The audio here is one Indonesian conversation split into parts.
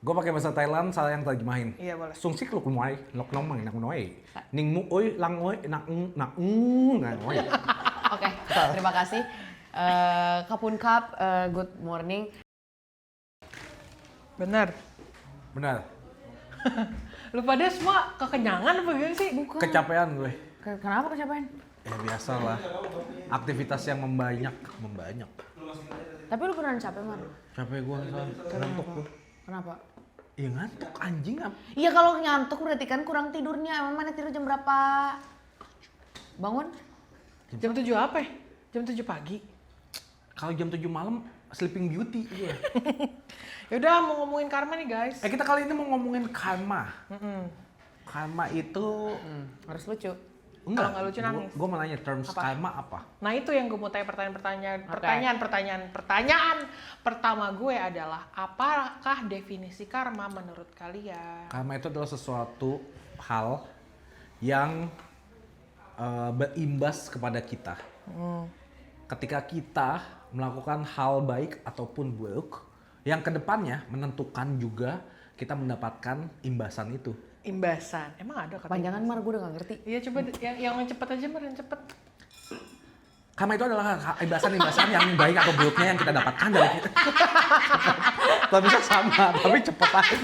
Gue pakai bahasa Thailand, saya yang terjemahin. Iya boleh. Sung sik luk muai, lok nomang nak noi. Ning mu oi lang oi nak noi. Oke, terima kasih. Kapun Kap, good morning. Bener. Benar. Lu pada semua kekenyangan apa gimana sih? Bukan. Kecapean gue. Kenapa kecapean? Ya biasa lah. Aktivitas yang membanyak. Tapi lu beneran capek, Mar? Capek gue ngantuk gue. Kenapa? Iya ngantuk anjing apa? Iya kalau ngantuk berarti kan kurang tidurnya. Emang mana tidur jam berapa? Bangun? Jam 7 apa ya? Jam 7 pagi. Kalau jam 7 malam sleeping beauty. Iya. Yaudah mau ngomongin karma nih guys. Kita kali ini mau ngomongin karma. Karma itu Harus lucu. Kalau nggak lucu nangis. Gue mau nanya terms karma apa? Nah itu yang gue mau tanya pertanyaan pertama gue adalah apakah definisi karma menurut kalian? Karma itu adalah sesuatu hal yang berimbas kepada kita. Ketika kita melakukan hal baik ataupun buruk, yang kedepannya menentukan juga kita mendapatkan imbasan itu. Imbasan, emang ada kata Panjangan Mar, gue udah gak ngerti. Iya coba yang cepet aja Mar, yang cepet. Karma itu adalah imbasan-imbasan yang baik atau buruknya yang kita dapatkan dari kita. Gak bisa sama, tapi cepet aja.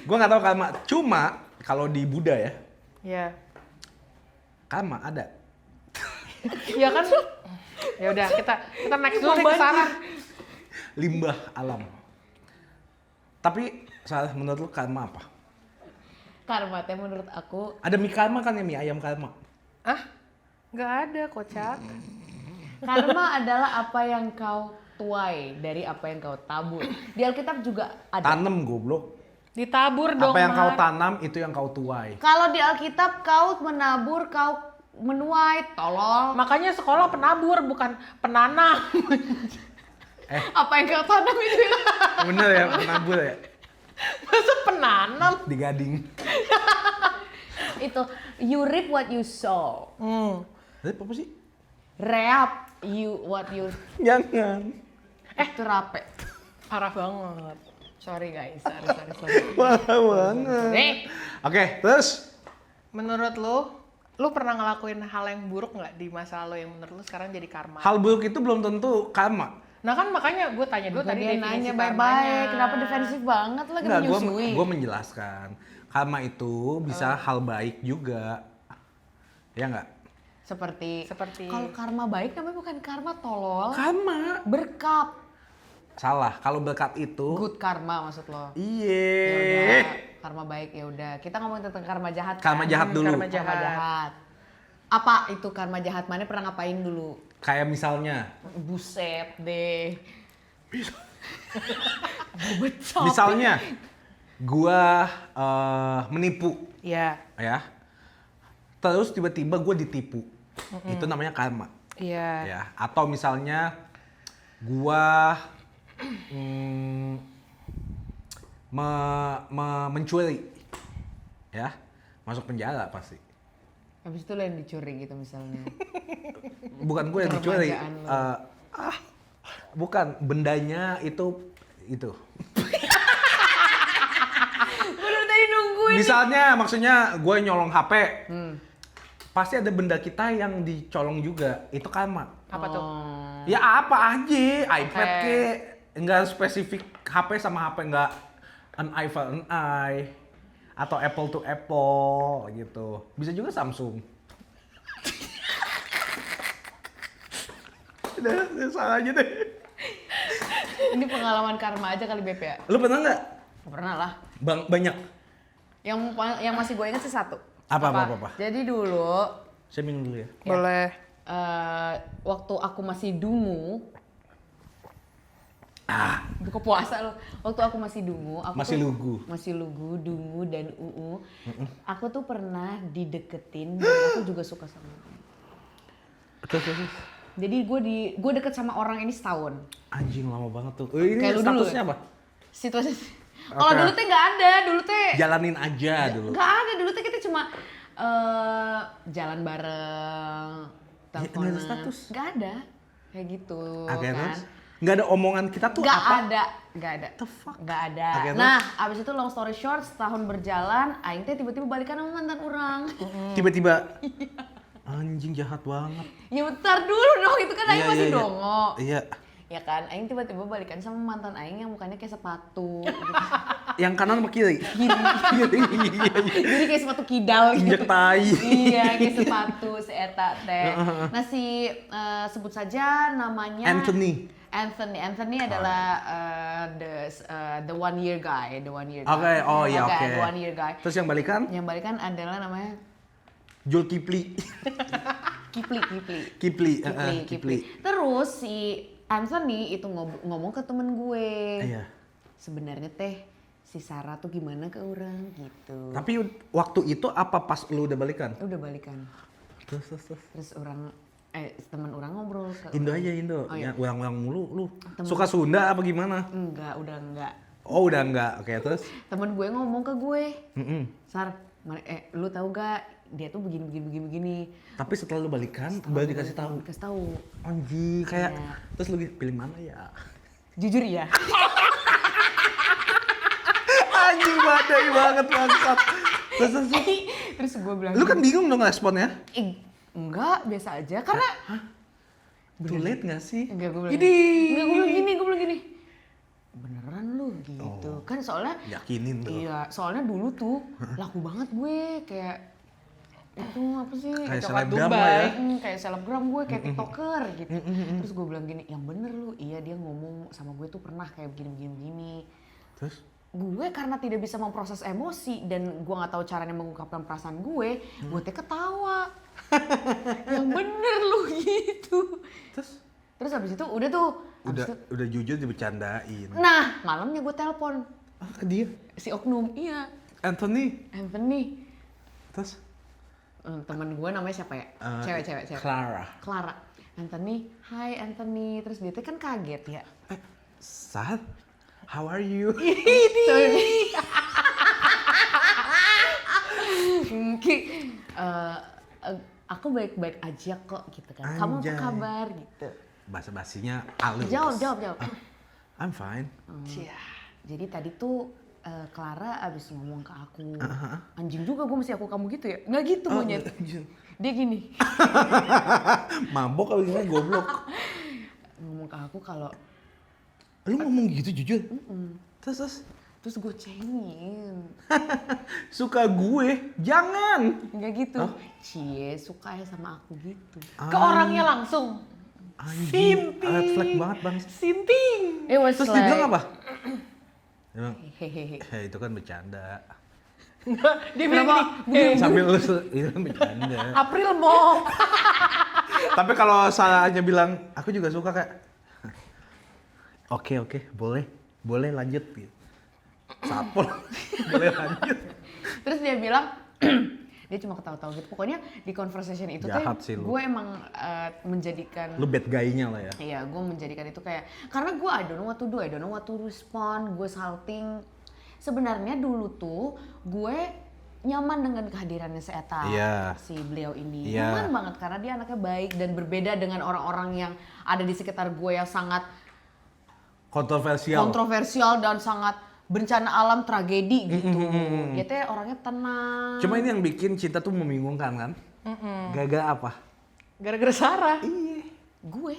Gue gak tahu karma, cuma kalau di Buddha ya, Iya. karma ada. Iya kan? Ya udah kita next dulu deh ke sana. Limbah alam. Tapi salah menurut lu karma apa? Karma teh menurut aku Ada mie karma kan ya, mie ayam karma. Ah? Nggak ada kocak. karma adalah apa yang kau tuai dari apa yang kau tabur. Di Alkitab juga ada. Tanem goblok. Ditabur dong Apa yang kau Mar. tanam itu yang kau tuai. Kalau di Alkitab kau menabur, kau menuai, tolol. Makanya sekolah penabur bukan penanam. Apa yang kau tanam itu? Bener ya, penabur ya. Masa penanam? Di Gading. Itu you reap what you sow. Tapi apa sih? Reap what you Jangan. itu rape. Parah banget. Sorry guys, sorry. Parah banget. Oke, terus? Menurut lu pernah ngelakuin hal yang buruk nggak di masa lalu yang menurut lu sekarang jadi karma? Hal buruk itu belum tentu karma. Nah kan makanya gue tanya dulu tadi Dia definisi nanya karmanya. baik-baik, kenapa defensif banget lagi Enggak, menyusui? gue menjelaskan. Karma itu bisa hal baik juga. Ya enggak? Seperti Seperti kalau karma baik namanya bukan karma, tolol. Karma. Berkat. Salah, kalau berkat itu. Good karma maksud lo. Ya Iya. udah, karma baik ya udah. Kita ngomongin tentang karma jahat. Kan? Karma jahat dulu. karma Karma jahat. Apa itu karma jahat? Mana pernah ngapain dulu? Kayak misalnya. Buset deh. Misalnya, gua menipu. Iya. Ya. Terus tiba-tiba gue ditipu. Itu namanya karma. Iya. Ya. Atau misalnya gua mencuri, ya, masuk penjara pasti. Habis itu lo yang dicuri gitu misalnya. Bukan gue yang dicuri, Keremajaan lo. bukan, bendanya itu. Bener tadi nungguin. Misalnya, maksudnya gue nyolong HP, pasti ada benda kita yang dicolong juga, itu karma. Apa tuh? Ya apa aja, iPad kek, enggak spesifik HP sama HP, enggak an eye for an eye, atau Apple to Apple gitu. Bisa juga Samsung. Udah salah aja deh. Ini pengalaman karma aja kali BP ya? Lu pernah nggak? Pernah lah. Banyak. Yang masih gue inget sih satu. Apa? Jadi dulu Saya minum dulu ya. Boleh. waktu aku masih dungu, buka puasa loh. Waktu aku masih dungu, masih lugu, dungu dan aku tuh pernah dideketin dan aku juga suka sama dia. Terus. Jadi gue deket sama orang ini setahun. Anjing lama banget tuh. Ini Kayak lu dulu statusnya ya? apa? Situasi. Kalau dulu teh nggak ada, dulu teh Jalanin aja dulu. nggak ada, dulu teh kita cuma jalan bareng, teleponan. nggak ada status? Nggak ada, kayak gitu Oke, kan. terus? Nggak ada omongan kita tuh Gak apa? ada, gak ada. The fuck? Gak ada. Oke, terus? Nah, abis itu long story short, setahun berjalan, aing teh tiba-tiba balikan sama mantan orang. Tiba-tiba anjing jahat banget. Ya bentar dulu dong, itu kan aing Iya, masih iya, iya. dongo. Iya. Ya kan, aing tiba-tiba balikan sama mantan aing yang mukanya kayak sepatu. Gitu. Yang kanan sama kiri. Kiri. Jadi kayak sepatu kidal gitu. Injek tai. Iya, kayak sepatu si eta teh. Nah, si sebut saja namanya Anthony. Anthony adalah the one year guy, Oke, oh iya oke. the one year guy. Terus yang balikan? Yang balikan adalah namanya Jul Kipli. Kipli. Kipli. Terus si Anthony itu ngomong ke temen gue. Iya. Sebenarnya teh si Sarah tuh gimana ke orang gitu. Tapi waktu itu apa pas lu udah balikan? Udah balikan. Terus. Terus orang teman orang ngobrol ke Indo orang. aja Indo. Oh, iya. Ya, ulang-ulang mulu lu. Suka Sunda apa gimana? Enggak, udah enggak. Oh, udah enggak. Oke, terus? Temen gue ngomong ke gue, Mm-mm. Sar, lu tahu gak dia tuh begini. Tapi setelah lu balikan, baru dikasih tahu. Dikasih tahu. Anjing, kayak Iya. terus lu pilih mana ya? Jujur ya. Anjing badai banget bangsat. Terus. Terus gue bilang, Lu kan bingung dong responnya? enggak, biasa aja karena Too late gak sih? enggak gue bilang. Ini. Enggak, gue bilang gini. Beneran lu gitu. Kan soalnya Yakinin tuh. iya, soalnya dulu tuh laku banget gue kayak itu apa sih? Kayak Coklat selebgram Dubai. lah ya. Kayak selebgram gue, kayak tiktoker gitu. Terus gue bilang gini, yang bener lu, iya dia ngomong sama gue tuh pernah kayak begini. Terus? Gue karena tidak bisa memproses emosi dan gue nggak tahu caranya mengungkapkan perasaan gue teh ketawa. Yang bener lu gitu. Terus abis itu udah tuh. Udah jujur dibercandain. Nah, malamnya gue telepon Ke dia? si oknum, iya, Anthony. Terus? Temen gue namanya siapa ya? Cewek. Clara. Anthony, hi Anthony. Terus dia tuh kan kaget ya. Sat, how are you? Aku baik-baik aja kok gitu kan. Kamu apa Anjay. kabar gitu. Bahasa basinya halus. Jawab. I'm fine. Cia. Jadi tadi tuh Clara abis ngomong ke aku, anjing juga gue mesti aku kamu gitu ya? Nggak gitu monyet. Dia gini. Mabok kali gimana goblok. Ngomong ke aku kalau Lu ngomong gitu jujur? Terus gue cengin. suka gue, jangan. Nggak gitu. Cie, suka ya sama aku gitu. Ke orangnya langsung. Anjing, Sinting. red flag banget bang. Sinting. Terus dia bilang apa? Dia bilang, Hehehe. itu kan bercanda. Dia bilang gini, Sambil lu, itu kan bercanda. April mau. Tapi kalau salahnya bilang, aku juga suka kak. Oke, boleh lanjut gitu. Sapol, boleh lanjut. Terus dia bilang, dia cuma ketawa-tawa gitu. Pokoknya di conversation itu Jahat tuh sih lu. gue emang menjadikan Lu bad guy-nya lah ya. Iya, gue menjadikan itu kayak karena gue I don't know what to do, I don't know what to respond, gue salting. Sebenarnya dulu tuh gue nyaman dengan kehadirannya si Eta, Iya. si beliau ini. Iya. Nyaman banget karena dia anaknya baik dan berbeda dengan orang-orang yang ada di sekitar gue yang sangat kontroversial dan sangat bencana alam tragedi gitu. Dia teh orangnya tenang. Cuma ini yang bikin cinta tuh membingungkan kan? Gara-gara apa? Gara-gara Sarah. Iya. Gue.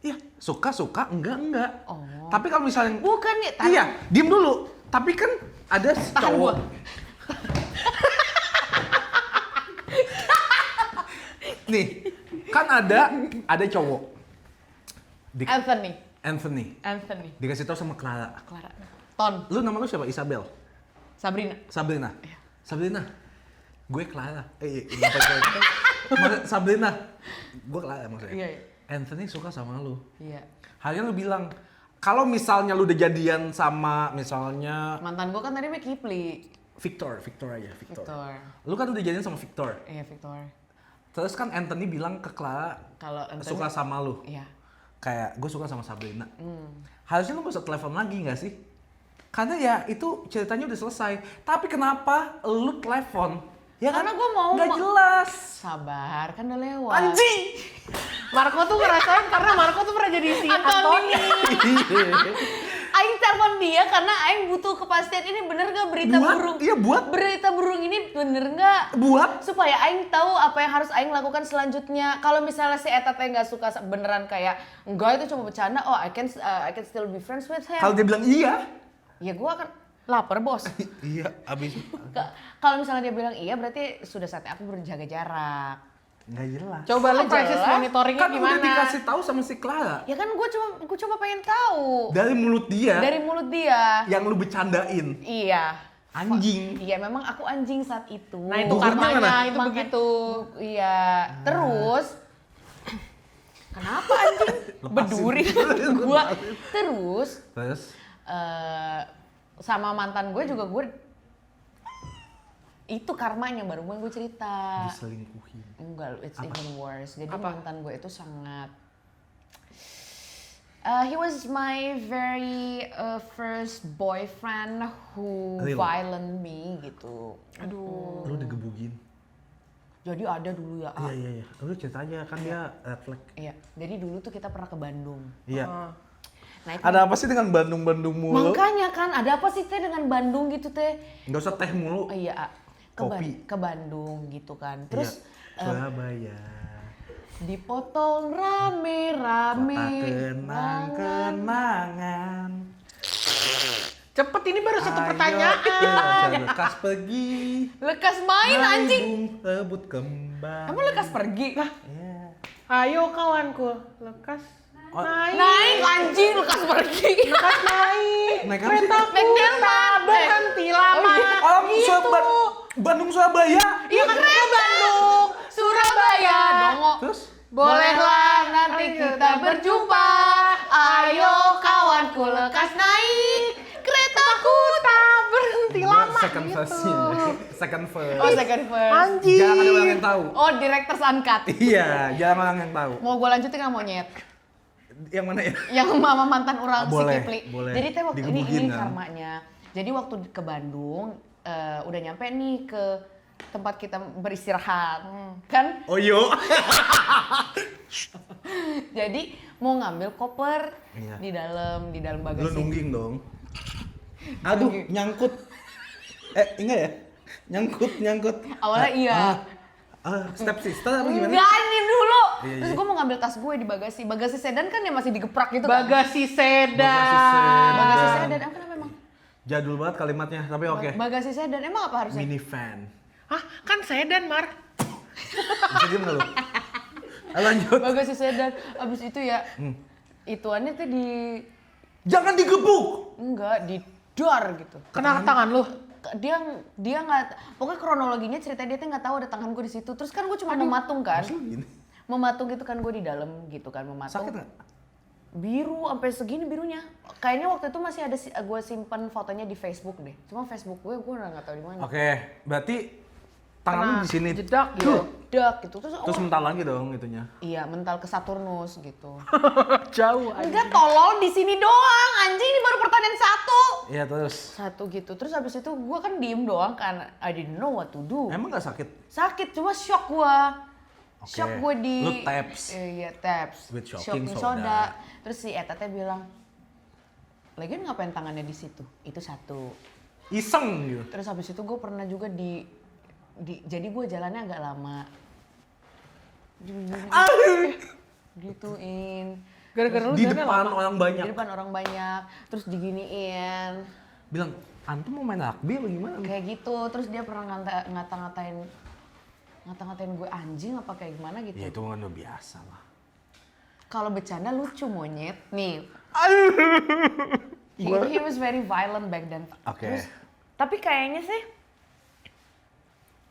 Iya, suka, enggak. Oh. Tapi kalau misalnya Bukan ya. iya, diem dulu. Tapi kan ada cowok. Nih, kan ada cowok. Anthony. Dikasih tahu sama Clara. Ton. Lu nama lu siapa? Isabel. Sabrina. Sabrina. Gue Clara. Maksudnya Sabrina. Gue Clara maksudnya. Iya. Anthony suka sama lu. Iya. Halnya lu bilang, kalau misalnya lu udah jadian sama misalnya Mantan gue kan tadi namanya Kipli. Victor aja. Victor. Lu kan udah jadian sama Victor. Iya, Victor. Terus kan Anthony bilang ke Clara Kalau Anthony suka sama lu. Iya. Kayak gue suka sama Sabrina. Harusnya lu gak usah telepon lagi gak sih? Karena ya itu ceritanya udah selesai. Tapi kenapa lu telepon? Ya Karena gue mau Gak jelas. sabar, kan udah lewat. Anjing! Marco tuh ngerasain karena Marco tuh pernah jadi si Anthony. Aing telepon dia karena Aing butuh kepastian ini bener gak berita Buat? burung. Iya, buat. Berita burung ini bener gak? Buat? Supaya Aing tahu apa yang harus Aing lakukan selanjutnya. Kalau misalnya si Eta teh nggak suka beneran kayak enggak itu cuma bercanda, oh I can still be friends with him. Kalau dia bilang iya. Ya gua akan lapar bos. Iya, abis. Kalau misalnya dia bilang iya berarti sudah saatnya aku berjaga jarak. Nggak jelas. Coba lu Jelas. proses monitoringnya Kan gimana? udah dikasih tahu sama si Clara. Ya kan gua cuma pengen tahu Dari mulut dia. dari mulut dia. Yang lu bercandain. Iya. Anjing. Iya memang aku anjing saat itu. Nah itu Gugurnya karmanya, mana? itu Makan- begitu. Iya. Terus kenapa anjing? Lepasin. Berduri gua. Terus Terus? sama mantan gue juga gue itu karmanya baru gue cerita. Diselingkuhin. Enggak, it's even worse. Jadi Apa? mantan gue itu sangat he was my very first boyfriend who Real? violent me gitu. Aduh. Lu digebugin. Jadi ada dulu ya. Iya, iya, iya. Lu cerita aja, kan dia red flag. Iya. Jadi dulu tuh kita pernah ke Bandung. Iya. Ah. Nah, itu Ada apa sih dengan Bandung-Bandung mulu? makanya kan ada apa sih teh dengan Bandung gitu teh? Nggak usah teh mulu. Oh iya, Kopi. ke Bandung gitu kan. Terus Iya. Surabaya. dipotong rame-rame. Kota kenang-kenangan. Cepet ini baru satu Ayo, pertanyaan. lekas pergi. Lekas main anjing. Naibung rebut kembang. Emang lekas pergi? Iya. Ayo kawanku, lekas Oh. Naik anjing lekas pergi. Lekas naik. Naik apa sih? Kereta Naik kita delman. berhenti lama. Oh, Gitu. Bandung Surabaya. Iya kan ke Bandung, Surabaya. Dongo. Terus? Bolehlah nanti kita berjumpa. Ayo kawanku lekas naik. Keretaku tak berhenti lama. Second gitu. verse. Second verse. Oh second verse. Anjing. Jangan ada orang yang tahu. Oh director's uncut. Iya, jangan orang yang tahu. Mau gue lanjutin nggak monyet? Yang mana ya? Yang mama mantan orang si Boleh, Kipli. boleh. Jadi teh waktu ini Digebugin, kan? karmanya. Jadi waktu ke Bandung udah nyampe nih ke tempat kita beristirahat. Kan? Oh yo. Jadi mau ngambil koper Iya. di dalam bagasi. Lu nungging dong. Aduh, nyangkut. Enggak ya? Nyangkut. Awalnya iya. Step sister apa gimana? Enggak, ini dulu. Iya, Terus iya. gue mau ngambil tas gue di bagasi. Bagasi sedan kan yang masih digeprak gitu kan. Bagasi sedan. Bagasi sedan. Apa namanya emang? Jadul banget kalimatnya, tapi oke. Bagasi sedan. Emang apa harusnya? Minivan. Hah, kan sedan, Mar. Bisa diem nggak lu? Lanjut. Bagasi sedan. Abis itu ya, ituannya tuh Jangan digebuk. enggak, di dor gitu. Kena tangan lu. Dia nggak, pokoknya kronologinya cerita dia tuh nggak tahu ada tangan gue di situ. Terus kan gue cuma mematung kan, Gini. mematung gitu kan gue di dalam gitu kan mematung. Sakit nggak? Biru sampai segini birunya. Kayaknya waktu itu masih ada gue simpan fotonya di Facebook deh. Cuma Facebook gue udah nggak tahu di mana. Oke, berarti tangan lu di sini. Jedak Gitu. gitu. Dak gitu terus, Terus mental lagi dong itunya. iya mental ke Saturnus gitu. Jauh. Enggak tolol di sini doang anjing, ini baru pertanyaan satu. Iya, terus. Satu gitu. Terus habis itu gue kan diem doang kan. I didn't know what to do. Emang nggak sakit? Sakit cuma shock gua. Oke. Shock gue di Lu taps. Iya, taps. With shocking soda. soda. Terus si Eta teh bilang, "Lagian ngapain tangannya di situ?" Itu satu. Iseng gitu. Terus habis itu gue pernah juga jadi gue jalannya agak lama. Gituin. Gara-gara lu Di jalan depan lama. orang banyak. Di depan orang banyak. Terus diginiin. Bilang, antum mau main rugby apa gimana? Kayak gitu. Terus dia pernah ngata-ngatain gue anjing apa kayak gimana gitu. Ya itu kan udah biasa lah. Kalau bercanda lucu monyet nih. He was very violent back then. Oke. Terus, tapi kayaknya sih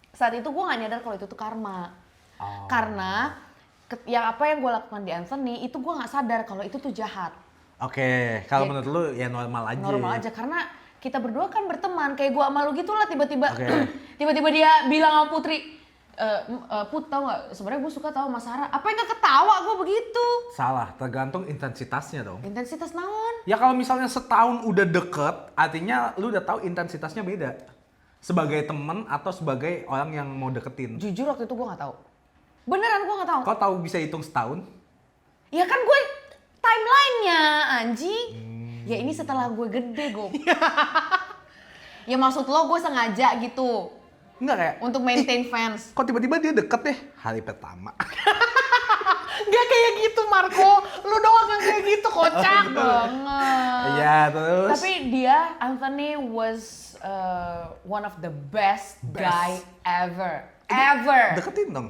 saat itu gue gak nyadar kalau itu tuh karma. Oh. Karena yang apa yang gue lakukan di Anthony itu gue gak sadar kalau itu tuh jahat. Oke, kalau Ya, menurut lu ya normal aja. Normal aja karena kita berdua kan berteman kayak gue sama lu gitu lah tiba-tiba Oke. tiba-tiba dia bilang sama Putri Put tau gak sebenarnya gue suka tau sama Sarah apa yang gak ketawa gue begitu. Salah, tergantung intensitasnya dong. Intensitas naon? Ya kalau misalnya setahun udah deket, artinya lu udah tahu intensitasnya beda. Sebagai temen atau sebagai orang yang mau deketin. Jujur waktu itu gue gak tahu. Beneran gue gak tahu. Kau tahu bisa hitung setahun? Ya kan gue timelinenya anjing. Ya ini setelah gue gede gue. Ya maksud lo gue sengaja gitu Enggak kayak, untuk maintain fans. kok tiba-tiba dia deket deh hari pertama. Nggak kayak gitu Marco, lu doang yang kayak gitu, kocak banget. Iya, terus. Tapi dia Anthony was one of the best guy ever. Deketin dong.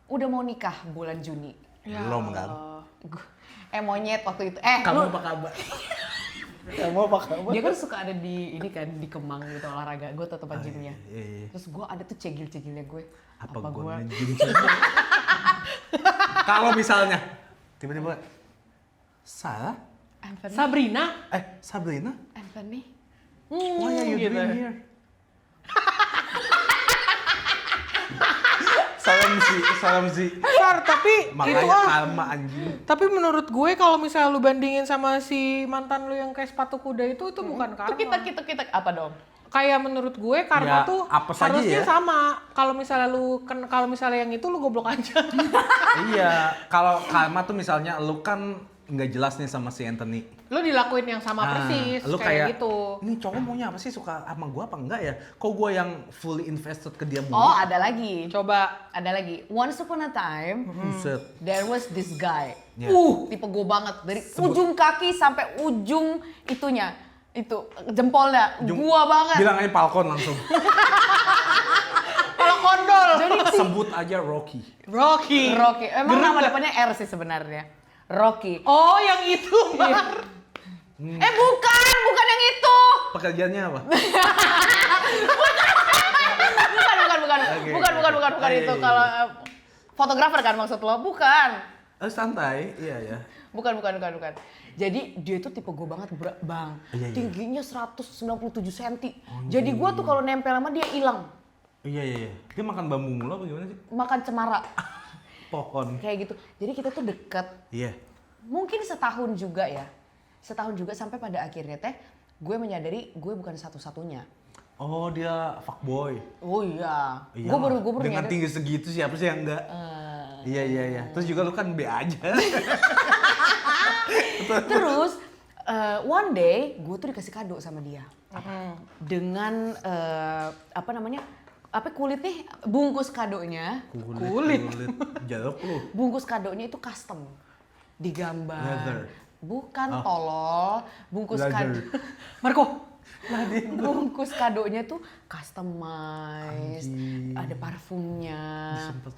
Udah mau nikah bulan Juni. Belum kan? Monyet waktu itu. Kamu lu, apa kabar? Kamu apa kabar? dia kan suka ada di ini kan di Kemang gitu olahraga. Gue tuh tempat gymnya. Iya. Terus gue ada tuh cegil-cegilnya gue. Apa gue gua- nge-gym saja? Kalau misalnya tiba-tiba Sarah? Anthony. Sabrina? Sabrina? Anthony. Why are you gitu. doing here? Salam sih. Sar, tapi itu Makanya karma anjing. Tapi menurut gue kalau misalnya lu bandingin sama si mantan lu yang kayak sepatu kuda itu bukan karma. Kita apa dong? Kayak menurut gue karma Ya, tuh apa saja harusnya ya. sama. Kalau misalnya kalau misalnya yang itu lu goblok aja. Iya, kalau karma tuh misalnya lu kan nggak jelas nih sama si Anthony. Lu dilakuin yang sama persis lu kayak gitu. Ini cowok maunya apa sih, suka sama gua apa enggak ya? Kok gua yang fully invested ke dia mulu? Oh, ada lagi. Coba. Ada lagi. Once upon a time, Buset. there was this guy. Ya. Tipe gue banget dari ujung kaki sampai ujung itunya. Itu jempolnya. Gua banget. Bilang aja Falcon langsung. Kalau kondol. Jadi Sebut aja Rocky. Rocky. Rocky. Emang Gerung nama nggak? depannya R sih sebenarnya. Rocky. Oh, yang itu, Mar. Bukan yang itu. Pekerjaannya apa? Oke. Bukan itu. Kalau fotografer kan maksud lo? Bukan. Santai, iya ya. Bukan. Jadi dia tuh tipe gue banget, Bang. Iya. Tingginya 197 cm. Jadi gue tuh kalau nempel sama dia hilang. Iya. Dia makan bambu mulu apa gimana sih? Makan cemara. Pohon. Kayak gitu. Jadi kita tuh deket. Iya. Mungkin setahun juga ya. Setahun juga sampai pada akhirnya teh gue menyadari gue bukan satu-satunya. Oh, dia fuckboy. Oh iya. Iya. Gue baru Dengan nyadar. tinggi segitu siapa sih yang enggak? Iya. Terus juga lu kan B aja. Terus one day gue tuh dikasih kado sama dia dengan kulit nih, bungkus kadonya. Kulit. Jaluk lu. Bungkus kadonya itu custom, digambar. Leather. Bukan Oh. tolol, bungkus kado. Leather. Marco. Bungkus kadonya tuh customized, Anjing. ada parfumnya,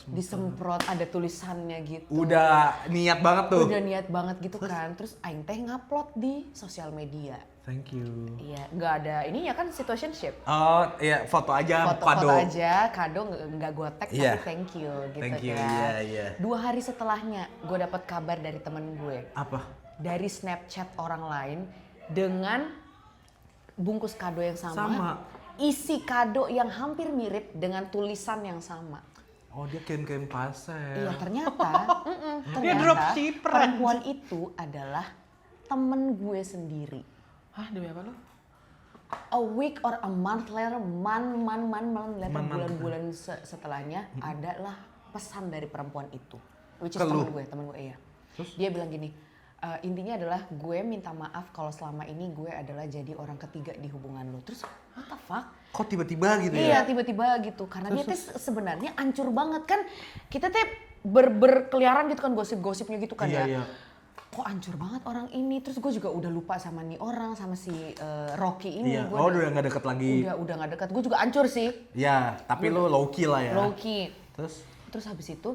disemprot, ada tulisannya gitu. Udah niat banget tuh. Udah niat banget gitu kan. Terus aing teh ngupload di sosial media. Thank you. Iya, nggak ada ininya kan situationship. Oh, iya, foto aja Foto-foto kado. aja, kado nggak gue tag Iya. tapi thank you gitu Thank you, kan. iya. 2 hari setelahnya gue dapat kabar dari temen gue Apa? dari Snapchat orang lain dengan bungkus kado yang sama. Sama. Isi kado yang hampir mirip dengan tulisan yang sama. Oh, dia kain pastel. Iya ternyata, Dia dropshipper. perempuan itu adalah temen gue sendiri. Hah, demi apa lu? A week or a month later, later, Man. bulan-bulan setelahnya adalah pesan dari perempuan itu, which is Ke lu? temen gue iya. Dia bilang gini, intinya adalah gue minta maaf kalau selama ini gue adalah jadi orang ketiga di hubungan lo. Terus what the fuck? Kok tiba-tiba gitu Iya ya? tiba-tiba gitu, karena dia tuh sebenarnya hancur banget kan. Kita tuh berkeliaran gitu kan, gosip-gosipnya gitu kan Iya, ya. iya. Kok hancur banget orang ini. Terus gue juga udah lupa sama nih orang, sama si Rocky ini. Iya. Gua Oh, udah nggak deket lagi. udah gak dekat. Gue juga hancur sih. Ya, tapi lu low key lah ya. Low key. Terus Habis itu,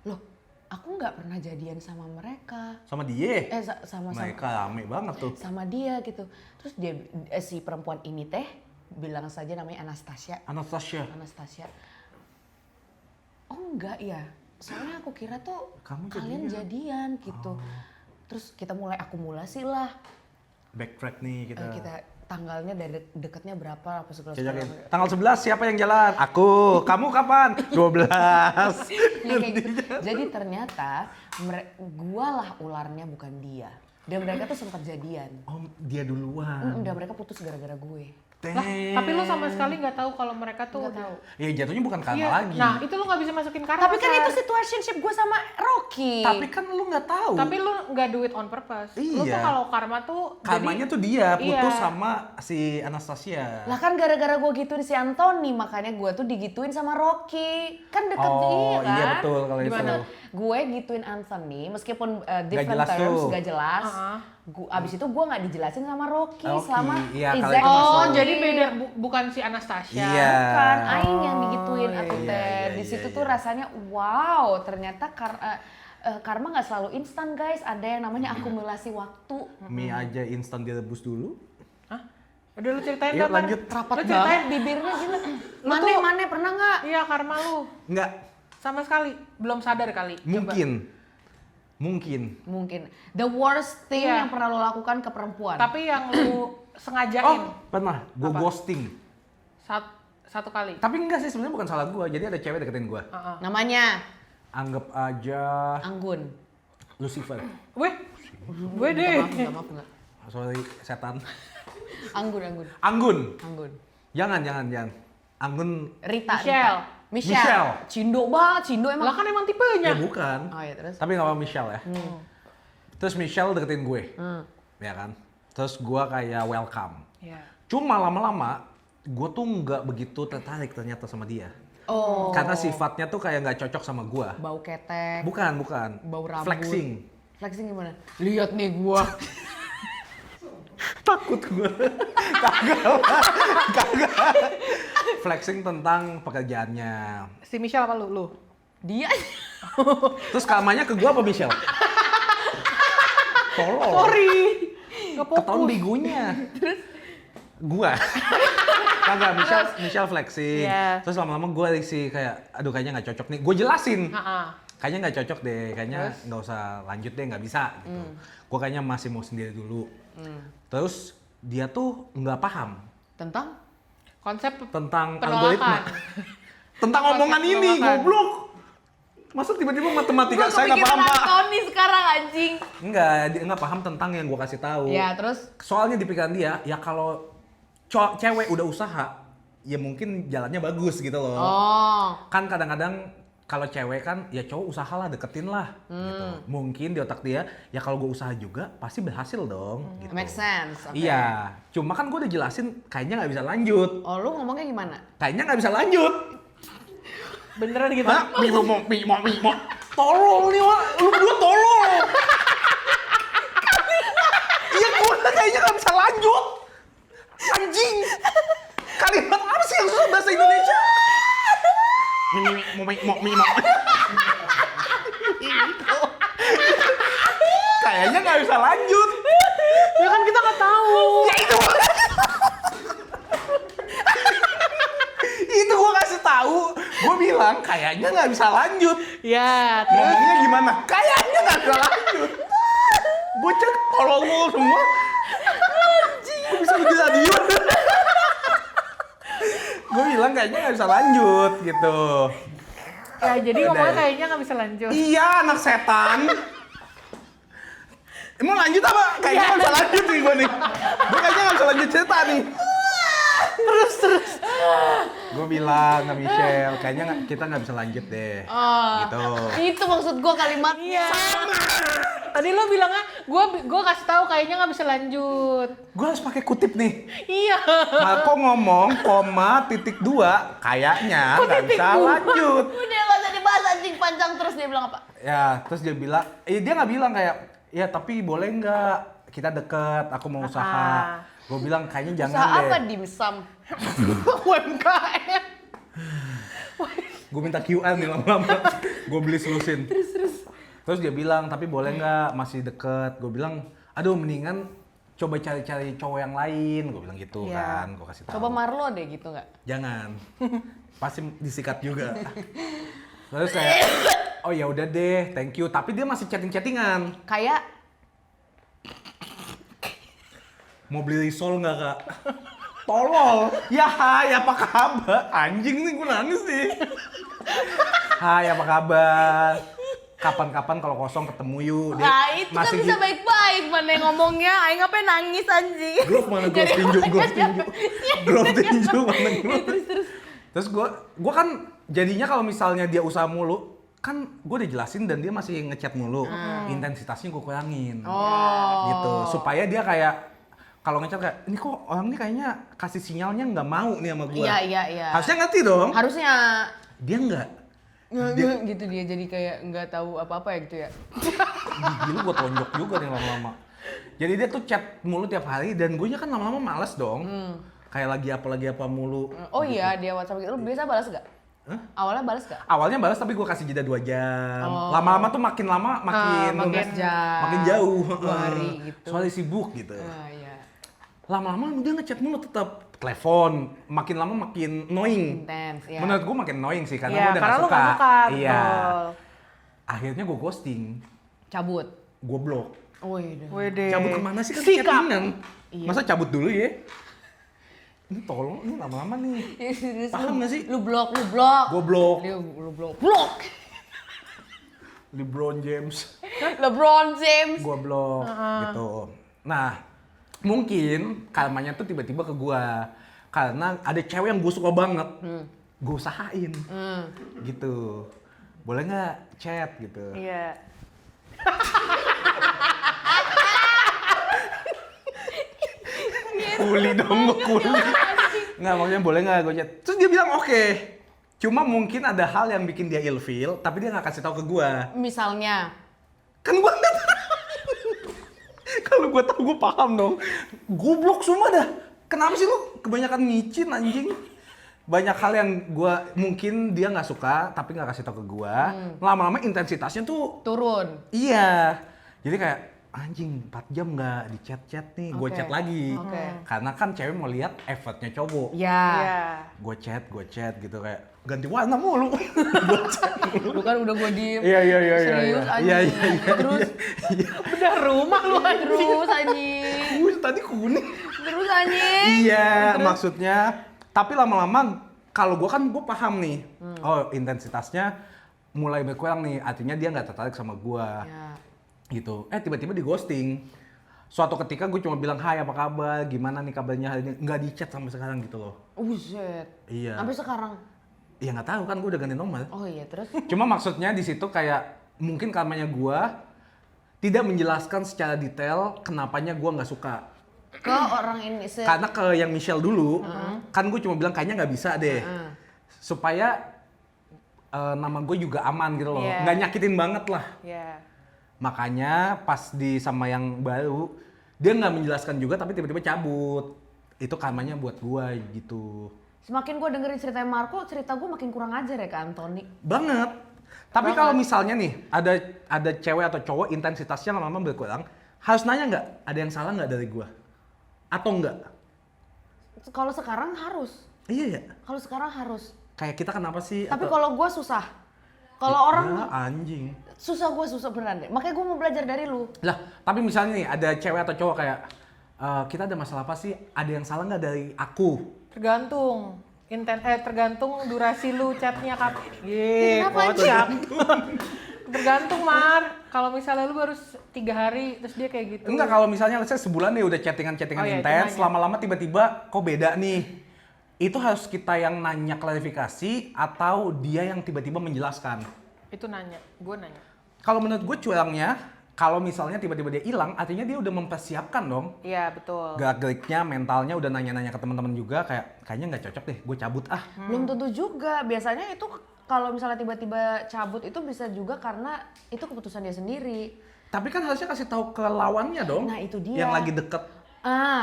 loh aku nggak pernah jadian sama mereka. sama dia. Sama Mereka rame banget tuh. sama dia gitu. Terus dia si perempuan ini teh bilang saja namanya Anastasia. Anastasia. Oh enggak ya. Soalnya aku kira tuh Kamu kalian jadian gitu. Terus kita mulai akumulasi lah. Backtrack nih kita. Kita tanggalnya dari dekatnya berapa apa segala Cocokin. macam. Tanggal 11 siapa yang jalan? Aku. Kamu kapan? 12. Ya, kayak gitu. Jadi ternyata gua lah ularnya bukan dia. Dan mereka tuh sempat jadian. Oh, dia duluan. Dan mereka putus gara-gara gue. Lah, tapi lu sama sekali nggak tahu kalau mereka tuh Nggak tahu. Ya jatuhnya bukan karma Iya. lagi. Nah, itu lu nggak bisa masukin karma. Tapi kan Sar. itu situationship gue sama Rocky. Tapi kan lu nggak tahu. Tapi lu nggak do it on purpose. Lu tuh Iya. kalau karma tuh Karmanya tuh dia putus Iya. sama si Anastasia. Lah kan gara-gara gue gituin si Anthony, makanya gue tuh digituin sama Rocky. Kan deket Oh, kan? iya betul kalau itu. Gimana? Gue gituin Anthony, meskipun different jelas terms, tuh. gak jelas. Uh-huh. Abis itu gue gak dijelasin sama Rocky Rocky, selama iya, kalau exact itu Oh, masuk. jadi beda bukan si Anastasia. Iya. Bukan, Aing yang digituin Oh, atau iya, Ted. iya, Di iya, situ iya. tuh rasanya wow, ternyata karma nggak selalu instan guys. Ada yang namanya akumulasi waktu. Mie aja instan direbus dulu. Hah? Udah lu ceritain Yuk, dah, Mar. lanjut. Rapat Lu ceritain. banget bibirnya gila. tuh- Mane pernah nggak? Iya, karma lu. Enggak, Sama sekali. Belum sadar kali. Coba. mungkin. Mungkin. The worst thing Iya. yang pernah lo lakukan ke perempuan. Tapi yang lu sengajain. Oh, pernah. Gue Apa? ghosting. Satu kali. Tapi enggak sih, sebenarnya bukan salah gue. Jadi ada cewek deketin gue. Uh-uh. Namanya Anggap aja Anggun. Lucifer. Weh, gue deh. Minta maaf enggak. Sorry, setan. Anggun. Anggun. Jangan. Jangan. Anggun. Rita. Michelle. Michelle. Cindo banget, Cindo emang. Lah kan emang Ya tipenya. bukan. Oh ya terus. Tapi gak apa Michelle ya. Terus Michelle deketin gue. Ya kan. Terus gue kayak welcome. Iya. Cuma lama-lama gue tuh nggak begitu tertarik ternyata sama dia. Oh. Karena sifatnya tuh kayak nggak cocok sama gue. Bau ketek. Bukan. Bau rambut. Flexing. Flexing gimana? Lihat nih gua. Takut gue. Kagak. Flexing tentang pekerjaannya. Si Michelle apa lu? Dia. Terus kamanya ke gue apa Michelle? Tolol. Sorry. Nggak Ketahuan fokus. begonya. Gua. Kagak, Michelle flexing. Iya. Terus lama-lama gue sih kayak, aduh kayaknya nggak cocok nih. Gue jelasin. Ha-ha. Kayaknya nggak cocok deh, kayaknya nggak usah lanjut deh, nggak bisa gitu. Gue kayaknya masih mau sendiri dulu. Terus dia tuh nggak paham Tentang? Konsep tentang penolakan. algoritma. Tentang omongan ini, penolakan. goblok. Masa tiba-tiba matematika Gua saya nggak kepikiran paham, Pak? Anthony sekarang anjing. Enggak, dia nggak paham tentang yang gue kasih tahu. Ya terus? Soalnya di pikiran dia, ya kalau cewek udah usaha, ya mungkin jalannya bagus gitu loh. Oh. Kan kadang-kadang kalau cewek kan, ya cowok usahalah, deketin lah. Gitu. Mungkin di otak dia, ya kalau gue usaha juga, pasti berhasil dong. Gitu. Make sense. oke. Iya, cuma kan gue udah jelasin, kayaknya nggak bisa lanjut. Oh lu ngomongnya gimana? Kayaknya nggak bisa lanjut. Beneran gitu. Hah? Mimo. Tolol nih, Wak. Lu berdua tolol. Iya, gue kayaknya nggak bisa lanjut. Anjing. Kalimat apa sih yang susah bahasa Indonesia? Mimo. Kayaknya nggak bisa lanjut. Ya kan kita nggak tahu. Ya itu. Itu gue kasih tahu. Gue bilang kayaknya nggak bisa lanjut. Ya, terus Ngomongnya gimana? Kayaknya nggak bisa lanjut. Bocah tolol semua. Gue bisa di radio. Gue bilang kayaknya nggak bisa lanjut gitu. ya jadi Udah ngomongnya ya. kayaknya nggak bisa lanjut. Iya, anak setan. Emang lanjut apa? Kayaknya nggak bisa lanjut nih gue nih. Gue kayaknya nggak bisa lanjut cerita nih. Terus. Gue bilang ke Michelle, kayaknya kita nggak bisa lanjut deh. Oh. Gitu. Itu maksud gua kalimat. Iya. Tadi lo bilangnya, gue kasih tahu kayaknya nggak bisa lanjut. Gue harus pakai kutip nih. Iya. Marco ngomong, koma, titik 2, kayaknya nggak bisa lanjut. Udah gak usah dibahas anjing, panjang terus dia bilang apa? Ya, terus dia bilang, dia nggak bilang kayak, ya tapi boleh nggak kita deket, aku mau usaha. Gue bilang kayaknya jangan Usaha deh. apa dimsum? UMKM. Gue minta QR nih lama-lama. Gue beli selusin. Terus dia bilang, tapi boleh nggak masih deket? Gue bilang, aduh mendingan coba cari-cari cowok yang lain. Gue bilang gitu Iya. kan, gue kasih tahu. Coba Marlo deh gitu nggak? Jangan. Pasti disikat juga. Terus saya, oh ya udah deh, thank you. Tapi dia masih chatting-chattingan. Kayak Mau beli risol nggak kak? Tolol. Ya hai, apa kabar? Anjing nih gue nangis nih. Hai, apa kabar? kapan-kapan kalau kosong ketemu yuk. Dia Nah itu kan bisa baik-baik mana yang ngomongnya, aing ngapain nangis anjing. Glove mana glove tinju, glove tinju mana glove. Terus gue kan jadinya kalau misalnya dia usaha mulu, kan gue udah jelasin dan dia masih ngechat mulu, intensitasnya gue kurangin, gitu supaya dia kayak kalau ngechat kayak ini kok orang ini kayaknya kasih sinyalnya nggak mau nih sama gue. Iya. Harusnya ngerti dong. Harusnya. Dia nggak. Gitu dia jadi kayak nggak tahu apa-apa ya gitu ya. Gigi lu gue tonjok juga nih lama-lama. Jadi dia tuh chat mulu tiap hari dan gue nya kan lama-lama males dong. Kayak lagi apa mulu. Oh iya dia WhatsApp gitu. Lu biasa balas gak? Hah? Awalnya balas gak? Awalnya balas tapi gue kasih jeda 2 jam. Lama-lama tuh makin lama makin jam. makin jauh. 2 hari gitu. Soalnya sibuk gitu. Iya. Lama-lama dia ngechat mulu tetap telepon, makin lama makin annoying. Intens, ya. Menurut gue makin annoying sih karena Iya, gue udah karena gak lu suka. nggak suka, Iya. betul. Akhirnya gue ghosting, Cabut. gue blok. Wih. Wede. Cabut kemana sih kan Sikap. chattingan? Iya. Masa cabut dulu ya? Ini tolong, ini lama-lama nih. Paham gak sih? Lu blok. Gue blok. Lu blok. Blok. LeBron James. LeBron James. Gue blok gitu. Nah, mungkin karmanya tuh tiba-tiba ke gue karena ada cewek yang gue suka banget. Gue usahain. Gitu. Boleh nggak chat gitu? Iya. Kuli dong, gue kuli. Nggak, maksudnya boleh nggak gue chat? Terus dia bilang oke. Cuma mungkin ada hal yang bikin dia ilfeel, tapi dia nggak kasih tahu ke gue. Misalnya. Kan gue nggak tahu. Kalau gue tahu gue paham dong. Goblok semua dah. Kenapa sih lu kebanyakan micin anjing? Banyak hal yang gue mungkin dia nggak suka, tapi nggak kasih tahu ke gue. Lama-lama intensitasnya tuh Turun. iya. Jadi kayak anjing 4 jam nggak di chat nih, gue Oke. chat lagi. Oke. Karena kan cewek mau lihat effortnya cowok. Ya. Iya. Gue chat gitu kayak ganti warna mulu. Gue chat mulu. Lu kan udah gue diem. Iya. Serius anjing. Iya. Terus. Udah rumah lu anjing. Terus anjing. Tadi kuning. Terus anjing. Iya, maksudnya. Tapi lama-lama kalau gue paham nih. Oh, intensitasnya mulai berkurang nih. Artinya dia nggak tertarik sama gue. Ya. Gitu. Tiba-tiba di ghosting. Suatu ketika gue cuma bilang, hai apa kabar, gimana nih kabarnya hari ini. Nggak di chat sampai sekarang gitu loh. Buset. Iya. Sampai sekarang. Ya nggak tahu kan, gue udah ganti nomor. Oh iya, terus? Cuma maksudnya di situ kayak mungkin karmanya gue tidak menjelaskan secara detail kenapanya gue nggak suka. Ke orang ini Karena ke yang Michelle dulu, kan gue cuma bilang kayaknya nggak bisa deh. Supaya nama gue juga aman gitu loh, Iya. nggak nyakitin banget lah. Iya. Makanya pas sama yang baru, dia nggak menjelaskan juga tapi tiba-tiba cabut. Itu karmanya buat gue gitu. Semakin gue dengerin ceritanya Marco, cerita gue makin kurang ajar ya ke Anthony. Banget. Tapi kalau misalnya nih, ada cewek atau cowok intensitasnya lama-lama berkurang, harus nanya nggak, ada yang salah nggak dari gue? Atau enggak? Kalau sekarang harus. Iya ya. Kalau sekarang harus. Kayak kita kenapa sih? Tapi atau- kalau gue susah. Kalau orang Ya, anjing. susah beneran deh. Makanya gue mau belajar dari lu. Lah, tapi misalnya nih ada cewek atau cowok kayak kita ada masalah apa sih? Ada yang salah nggak dari aku? Tergantung. Tergantung durasi lu chatnya kapan. Kenapa Kocak. Tergantung Mar. Kalau misalnya lu baru 3 hari terus dia kayak gitu. Enggak, kalau misalnya let's say sebulan nih udah chattingan Oh iya, intens, itu nanya. lama-lama tiba-tiba kok beda nih. Itu harus kita yang nanya klarifikasi atau dia yang tiba-tiba menjelaskan? Itu nanya, gue nanya. Kalau menurut gue curangnya, kalau misalnya tiba-tiba dia hilang, artinya dia udah mempersiapkan dong. Iya betul. Gerak-geriknya, mentalnya udah nanya-nanya ke teman-teman juga kayaknya nggak cocok deh, gue cabut ah. Belum tentu juga. Biasanya itu kalau misalnya tiba-tiba cabut itu bisa juga karena itu keputusan dia sendiri. Tapi kan harusnya kasih tahu ke lawannya dong. Nah, itu dia. Yang lagi deket.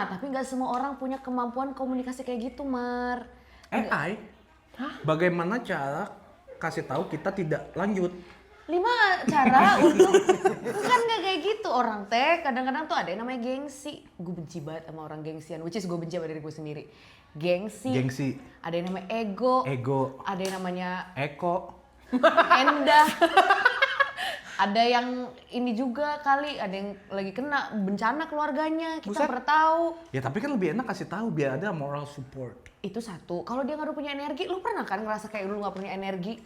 Tapi nggak semua orang punya kemampuan komunikasi kayak gitu, Mar. AI. Bagaimana cara kasih tahu kita tidak lanjut? 5 cara untuk kan nggak kayak gitu orang teh. Kadang-kadang tuh ada yang namanya gengsi. Gue benci banget sama orang gengsian, which is gue benci sama diri gue sendiri. Gengsi. Ada yang namanya ego. Ada yang namanya Eko. endah. Ada yang ini juga kali, ada yang lagi kena bencana keluarganya, kita Buset. pernah tahu. Ya tapi kan lebih enak kasih tahu biar ada moral support. Itu satu. Kalau dia nggak punya energi, lu pernah kan ngerasa kayak lu nggak punya energi?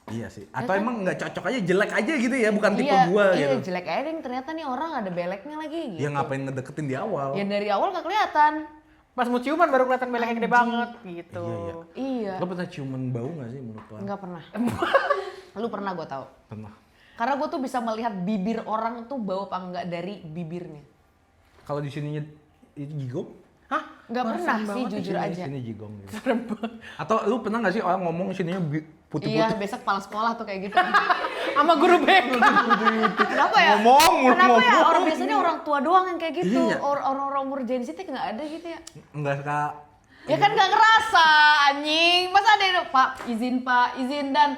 Iya sih. Atau emang nggak cocok aja, jelek aja gitu ya, bukan tipe gua iya, gitu. jelek aja deh, ternyata nih orang ada beleknya lagi gitu. Ya ngapain ngedeketin di awal? Ya dari awal gak kelihatan. Pas mau ciuman baru kelihatan beleknya gede banget gitu. Iya. Lo pernah ciuman bau nggak sih menurut lo? Enggak pernah. Lu pernah gue tahu. Pernah. Karena gue tuh bisa melihat bibir orang tuh bau apa enggak dari bibirnya. Kalau di sininya itu jigong? Hah? Enggak pernah sih, jujur Sini- aja. Sini jigong gitu. Atau lu pernah nggak sih orang ngomong sininya putih-putih? Iya, besok kepala sekolah tuh kayak gitu. Sama guru BK. Kenapa ya? Ngomong. Orang biasanya orang tua doang yang kayak gitu. Iya. Orang-orang umur Gen Z nggak ada gitu ya. Enggak Kak. Ya kan nggak ngerasa anjing. Masa ada yang Pak, izin dan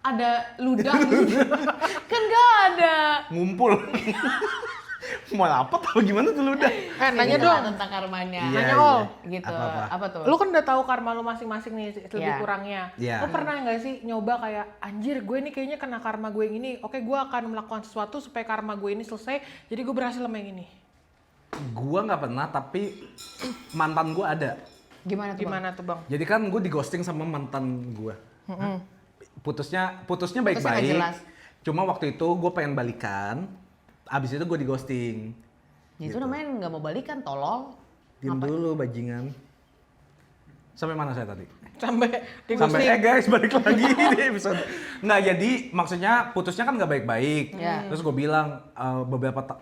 ada ludah gitu. Kan nggak ada. Ngumpul. Mau apa tau gimana tuh lu udah? Nanya Gitu dong. lah tentang karmanya. Iya, Nanya, iya. Ol. Gitu. Apa-apa? Apa tuh? Lu kan udah tahu karma lu masing-masing nih lebih Iya. kurangnya. Iya. Lu pernah nggak sih nyoba kayak anjir gue ini kayaknya kena karma gue yang ini. Oke, gue akan melakukan sesuatu supaya karma gue ini selesai. Jadi gue berhasil sama yang ini. Gua nggak pernah, tapi mantan gua ada. Gimana tuh? Bang? Gimana tuh, Bang? Jadi kan gue di ghosting sama mantan gua. Putusnya Putusnya baik-baik. nggak jelas. Cuma waktu itu gue pengen balikan. Abis itu gue di ghosting. Ya itu namanya nggak mau balikan, tolol. Diam dulu bajingan. Sampai mana saya tadi? Sampai di Sampai ghosting. guys balik lagi di episode. Nggak, jadi maksudnya putusnya kan nggak baik-baik. Ya. Terus gue bilang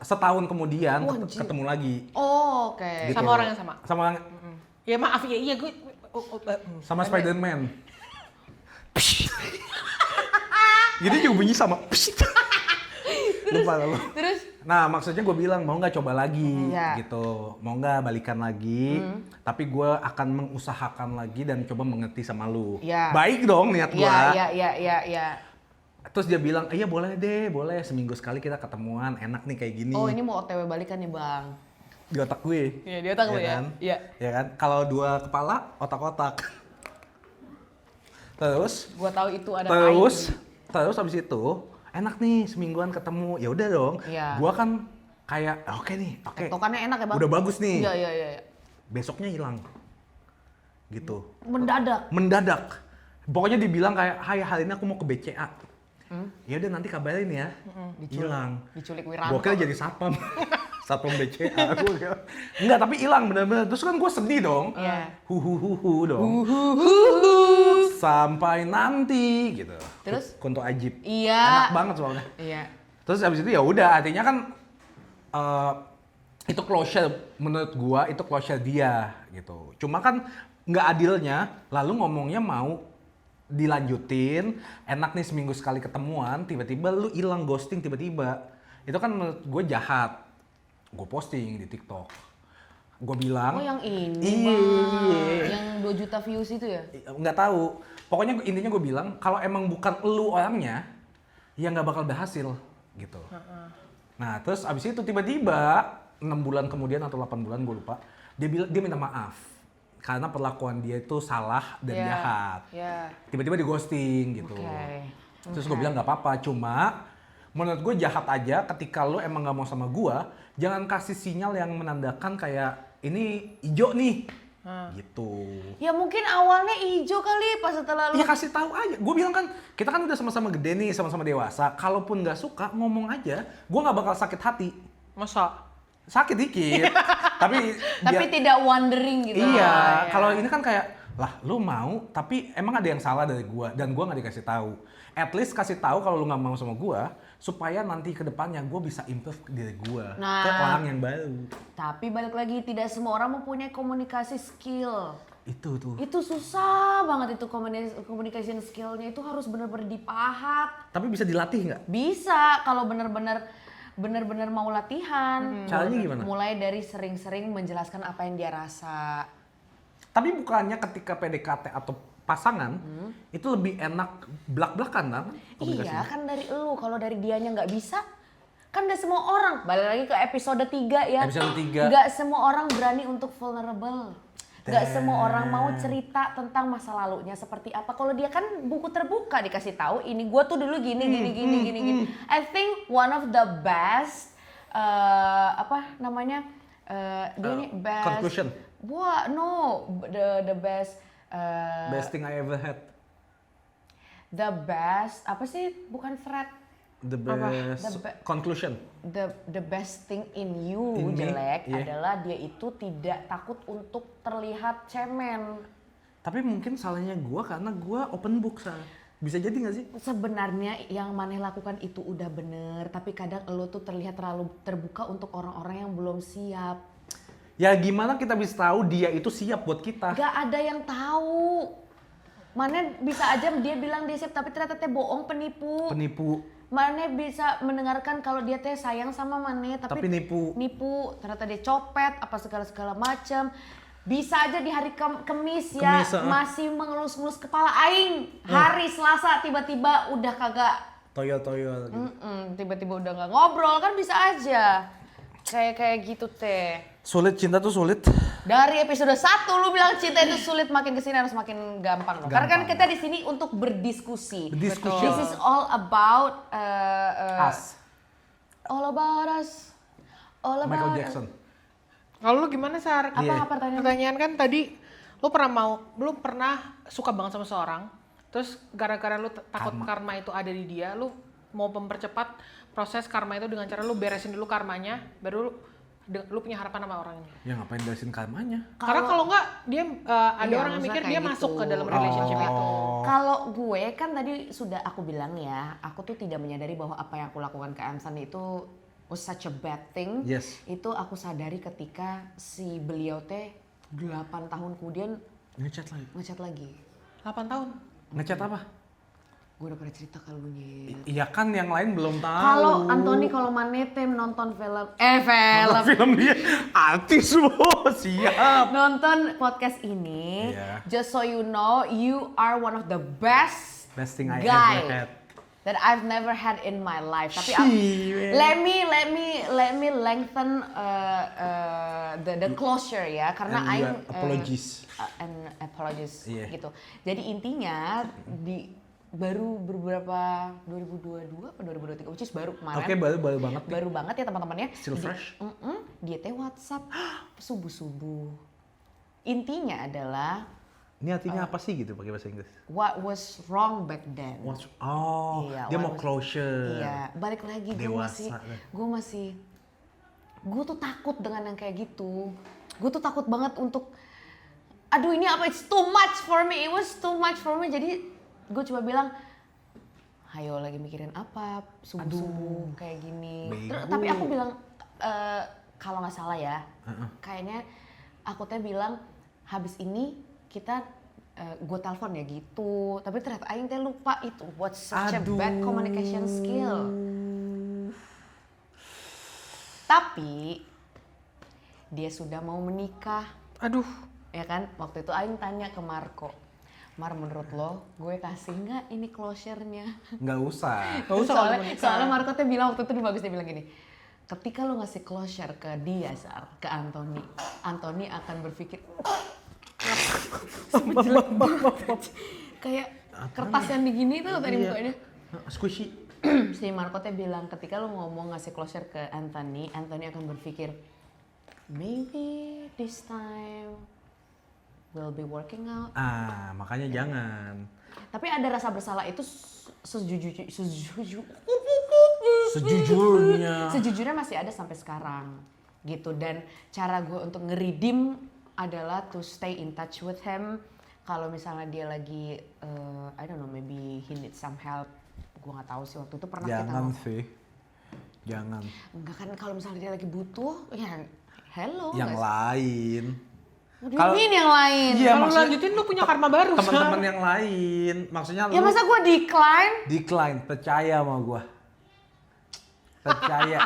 setahun kemudian Wah, anjir. ketemu lagi. Oh, oke. Gitu. Sama orang yang sama. Sama orang Ya maaf ya, iya gue. sama Spider-Man. Jadi juga bunyi sama. Lupa lu. Terus Nah maksudnya gue bilang mau nggak coba lagi Iya. gitu, mau nggak balikan lagi, tapi gue akan mengusahakan lagi dan coba mengerti sama lu. Iya. Baik dong niat gue. Iya. Terus dia bilang, iya boleh deh, boleh seminggu sekali kita ketemuan, enak nih kayak gini. Oh, ini mau OTW balikan nih, Bang. Di otak gue. Iya, di otak lu ya? Kan? Iya. Ya kan, kalau dua kepala otak-otak. Terus Gua tahu itu ada terus habis itu enak nih semingguan ketemu, ya udah dong. Iya. Gua kan kayak oke nih, oke. Tokannya enak ya, Bang? Udah bagus nih. Iya. Besoknya hilang. Gitu. Mendadak. Pokoknya dibilang kayak, "Hai, hari ini aku mau ke BCA." Ya udah nanti kabarin ya. Hilang. Diculik Wiranto. Gua kira jadi satpam. Satpam BCA. Gua kira. Enggak, tapi hilang bener-bener. Terus kan gue sedih dong. Iya. Hu dong. Sampai nanti gitu. Terus? Kunto Ajib. Iya. Enak banget soalnya. Iya. Terus abis itu ya udah, artinya kan itu closure menurut gua, itu closure dia gitu. Cuma kan nggak adilnya, lalu ngomongnya mau dilanjutin, enak nih seminggu sekali ketemuan, tiba-tiba lu hilang ghosting tiba-tiba. Itu kan menurut gue jahat. Gue posting di TikTok. Gue bilang, Oh, yang ini, Iya. Bang. Yang 2 juta views itu ya? nggak tahu. Pokoknya intinya gue bilang, kalau emang bukan lu orangnya, ya nggak bakal berhasil gitu. Nah terus abis itu tiba-tiba 6 bulan kemudian atau 8 bulan gue lupa, dia minta maaf karena perlakuan dia itu salah dan Iya. jahat. Iya. Tiba-tiba di ghosting gitu. Oke. Terus gue bilang nggak apa-apa, cuma menurut gue jahat aja ketika lu emang nggak mau sama gue, jangan kasih sinyal yang menandakan kayak ini hijau nih. Gitu. Ya mungkin awalnya hijau kali pas setelah lu. Ya kasih tahu aja. Gue bilang kan, kita kan udah sama-sama gede nih, sama-sama dewasa. Kalaupun nggak suka, ngomong aja. Gue nggak bakal sakit hati. Masa? Sakit dikit. tapi Tapi tidak wondering gitu. iya. Kalau ini kan kayak, lah lu mau, tapi emang ada yang salah dari gue dan gue nggak dikasih tahu. At least kasih tahu kalau lu nggak mau sama gue, supaya nanti ke depannya gue bisa improve diri gue ke orang yang baru. Tapi balik lagi, tidak semua orang mempunyai komunikasi skill. Itu tuh. Itu susah banget itu communication skillnya, itu harus benar-benar dipahat. Tapi bisa dilatih nggak? Bisa kalau benar-benar mau latihan. Caranya gimana? Mulai dari sering-sering menjelaskan apa yang dia rasa. Tapi bukannya ketika PDKT atau pasangan itu lebih enak belak-belakan kan? Iya kan dari elu, kalau dari dianya nggak bisa, kan gak semua orang. Balik lagi ke episode 3 ya. Episode 3. Gak semua orang berani untuk vulnerable. Gak semua orang mau cerita tentang masa lalunya seperti apa. Kalau dia kan buku terbuka, dikasih tahu ini gue tuh dulu gini. I think one of the best apa namanya dia ini best conclusion. the best Best thing I ever had. the best apa sih? Bukan threat. The Apa? best conclusion. The best thing in you In me, jelek yeah. adalah dia itu tidak takut untuk terlihat cemen. Tapi mungkin salahnya gua karena gua open book, Sal. Bisa jadi gak sih? Sebenarnya yang Maneh lakukan itu udah bener, tapi kadang lo tuh terlihat terlalu terbuka untuk orang-orang yang belum siap. Ya gimana kita bisa tahu dia itu siap buat kita? Gak ada yang tahu. Maneh bisa aja dia bilang dia siap, tapi ternyata teh bohong, penipu. Penipu. Maneh bisa mendengarkan kalau dia teh sayang sama Maneh, tapi nipu. Ternyata dia copet, apa segala macam. Bisa aja di hari Kemis ya, masih mengelus-ngelus kepala aing. Hari Selasa tiba-tiba udah kagak Toyol. tiba-tiba udah nggak ngobrol, kan bisa aja. Kayak gitu teh. Sulit, cinta tuh sulit. Dari episode 1 lu bilang cinta itu sulit, makin kesini harus makin gampang dong. Karena kan kita di sini untuk berdiskusi. Berdiskusi. This is all about Us. all about us. All about Michael us. Jackson. Kalau lu gimana, Sar? Apa pertanyaan? Pertanyaan kan tadi lu pernah suka banget sama seorang, terus gara-gara lu takut karma itu ada di dia, lu mau mempercepat proses karma itu dengan cara lu beresin dulu karmanya, baru lu punya harapan sama orang ini. Ya ngapain beresin karmanya? Karena kalau nggak dia ada Iya, orang yang mikir maksudnya dia kayak masuk gitu. ke dalam relationship itu. Kalau gue kan tadi sudah aku bilang ya, aku tuh tidak menyadari bahwa apa yang aku lakukan ke Anthony itu was such a bad thing. Yes. Itu aku sadari ketika si beliau teh 8 tahun kemudian ngechat lagi. 8 tahun. Ngechat apa? Gue udah pernah cerita ke lu Nyet. Iya kan yang lain belum tahu. Kalau Anthony, kalau Manete nonton film Film dia artis loh, siap. nonton podcast ini, Iya. just so you know, you are one of the best Best thing I guy ever had. that I've never had in my life. Tapi Shit. let me lengthen the closure ya, karena And I'm apologies. and apologies Iya. gitu. Jadi intinya baru beberapa 2022 atau 2023, which is baru kemarin. Oke, baru banget nih. Baru banget ya teman-temannya. Still fresh. Dia teh WhatsApp subuh-subuh. Intinya adalah Ini artinya apa sih gitu pakai bahasa Inggris? what was wrong back then. Iya, Dia what mau was- closure. Iya, balik lagi Dewasa. gue tuh takut dengan yang kayak gitu. Gue tuh takut banget untuk, aduh ini apa, it's too much for me, it was too much for me. Jadi gue cuma bilang, hayo lagi mikirin apa, subuh-subuh kayak gini. Bego. Tapi aku bilang, kalau nggak salah ya, kayaknya aku teh bilang, habis ini kita gue telepon ya gitu. Tapi ternyata aing teh lupa itu, what's such a bad communication skill. Tapi dia sudah mau menikah. Aduh. Ya kan, waktu itu aing tanya ke Marco, Mar, menurut lo gue kasih nggak ini closure-nya? Nggak usah. Gak usah kalau menikah. Soalnya Marco tuh bilang waktu itu bagus, dia bilang gini, ketika lo ngasih closure ke dia, Sar, ke Anthony akan berpikir kayak kertas yang digini tuh tadi mukanya. Squishy. Si Marco teh bilang ketika lo ngomong ngasih closure ke Anthony akan berpikir maybe this time will be working out. Makanya jangan. Tapi ada rasa bersalah itu sejujurnya masih ada sampai sekarang gitu. Dan cara gue untuk nge-redeem adalah to stay in touch with him. Kalau misalnya dia lagi I don't know, maybe he needs some help. Gue nggak tahu sih, waktu itu pernah Jangan sih. Jangan. Enggak kan, kalau misalnya dia lagi butuh ya hello. Yang lain. Kalau yang lain. Iya, Kalau maksudnya lanjutin lu punya karma baru, teman-teman Sar. yang lain. Maksudnya Ya lu masa gue decline? decline, percaya sama gua. Percaya.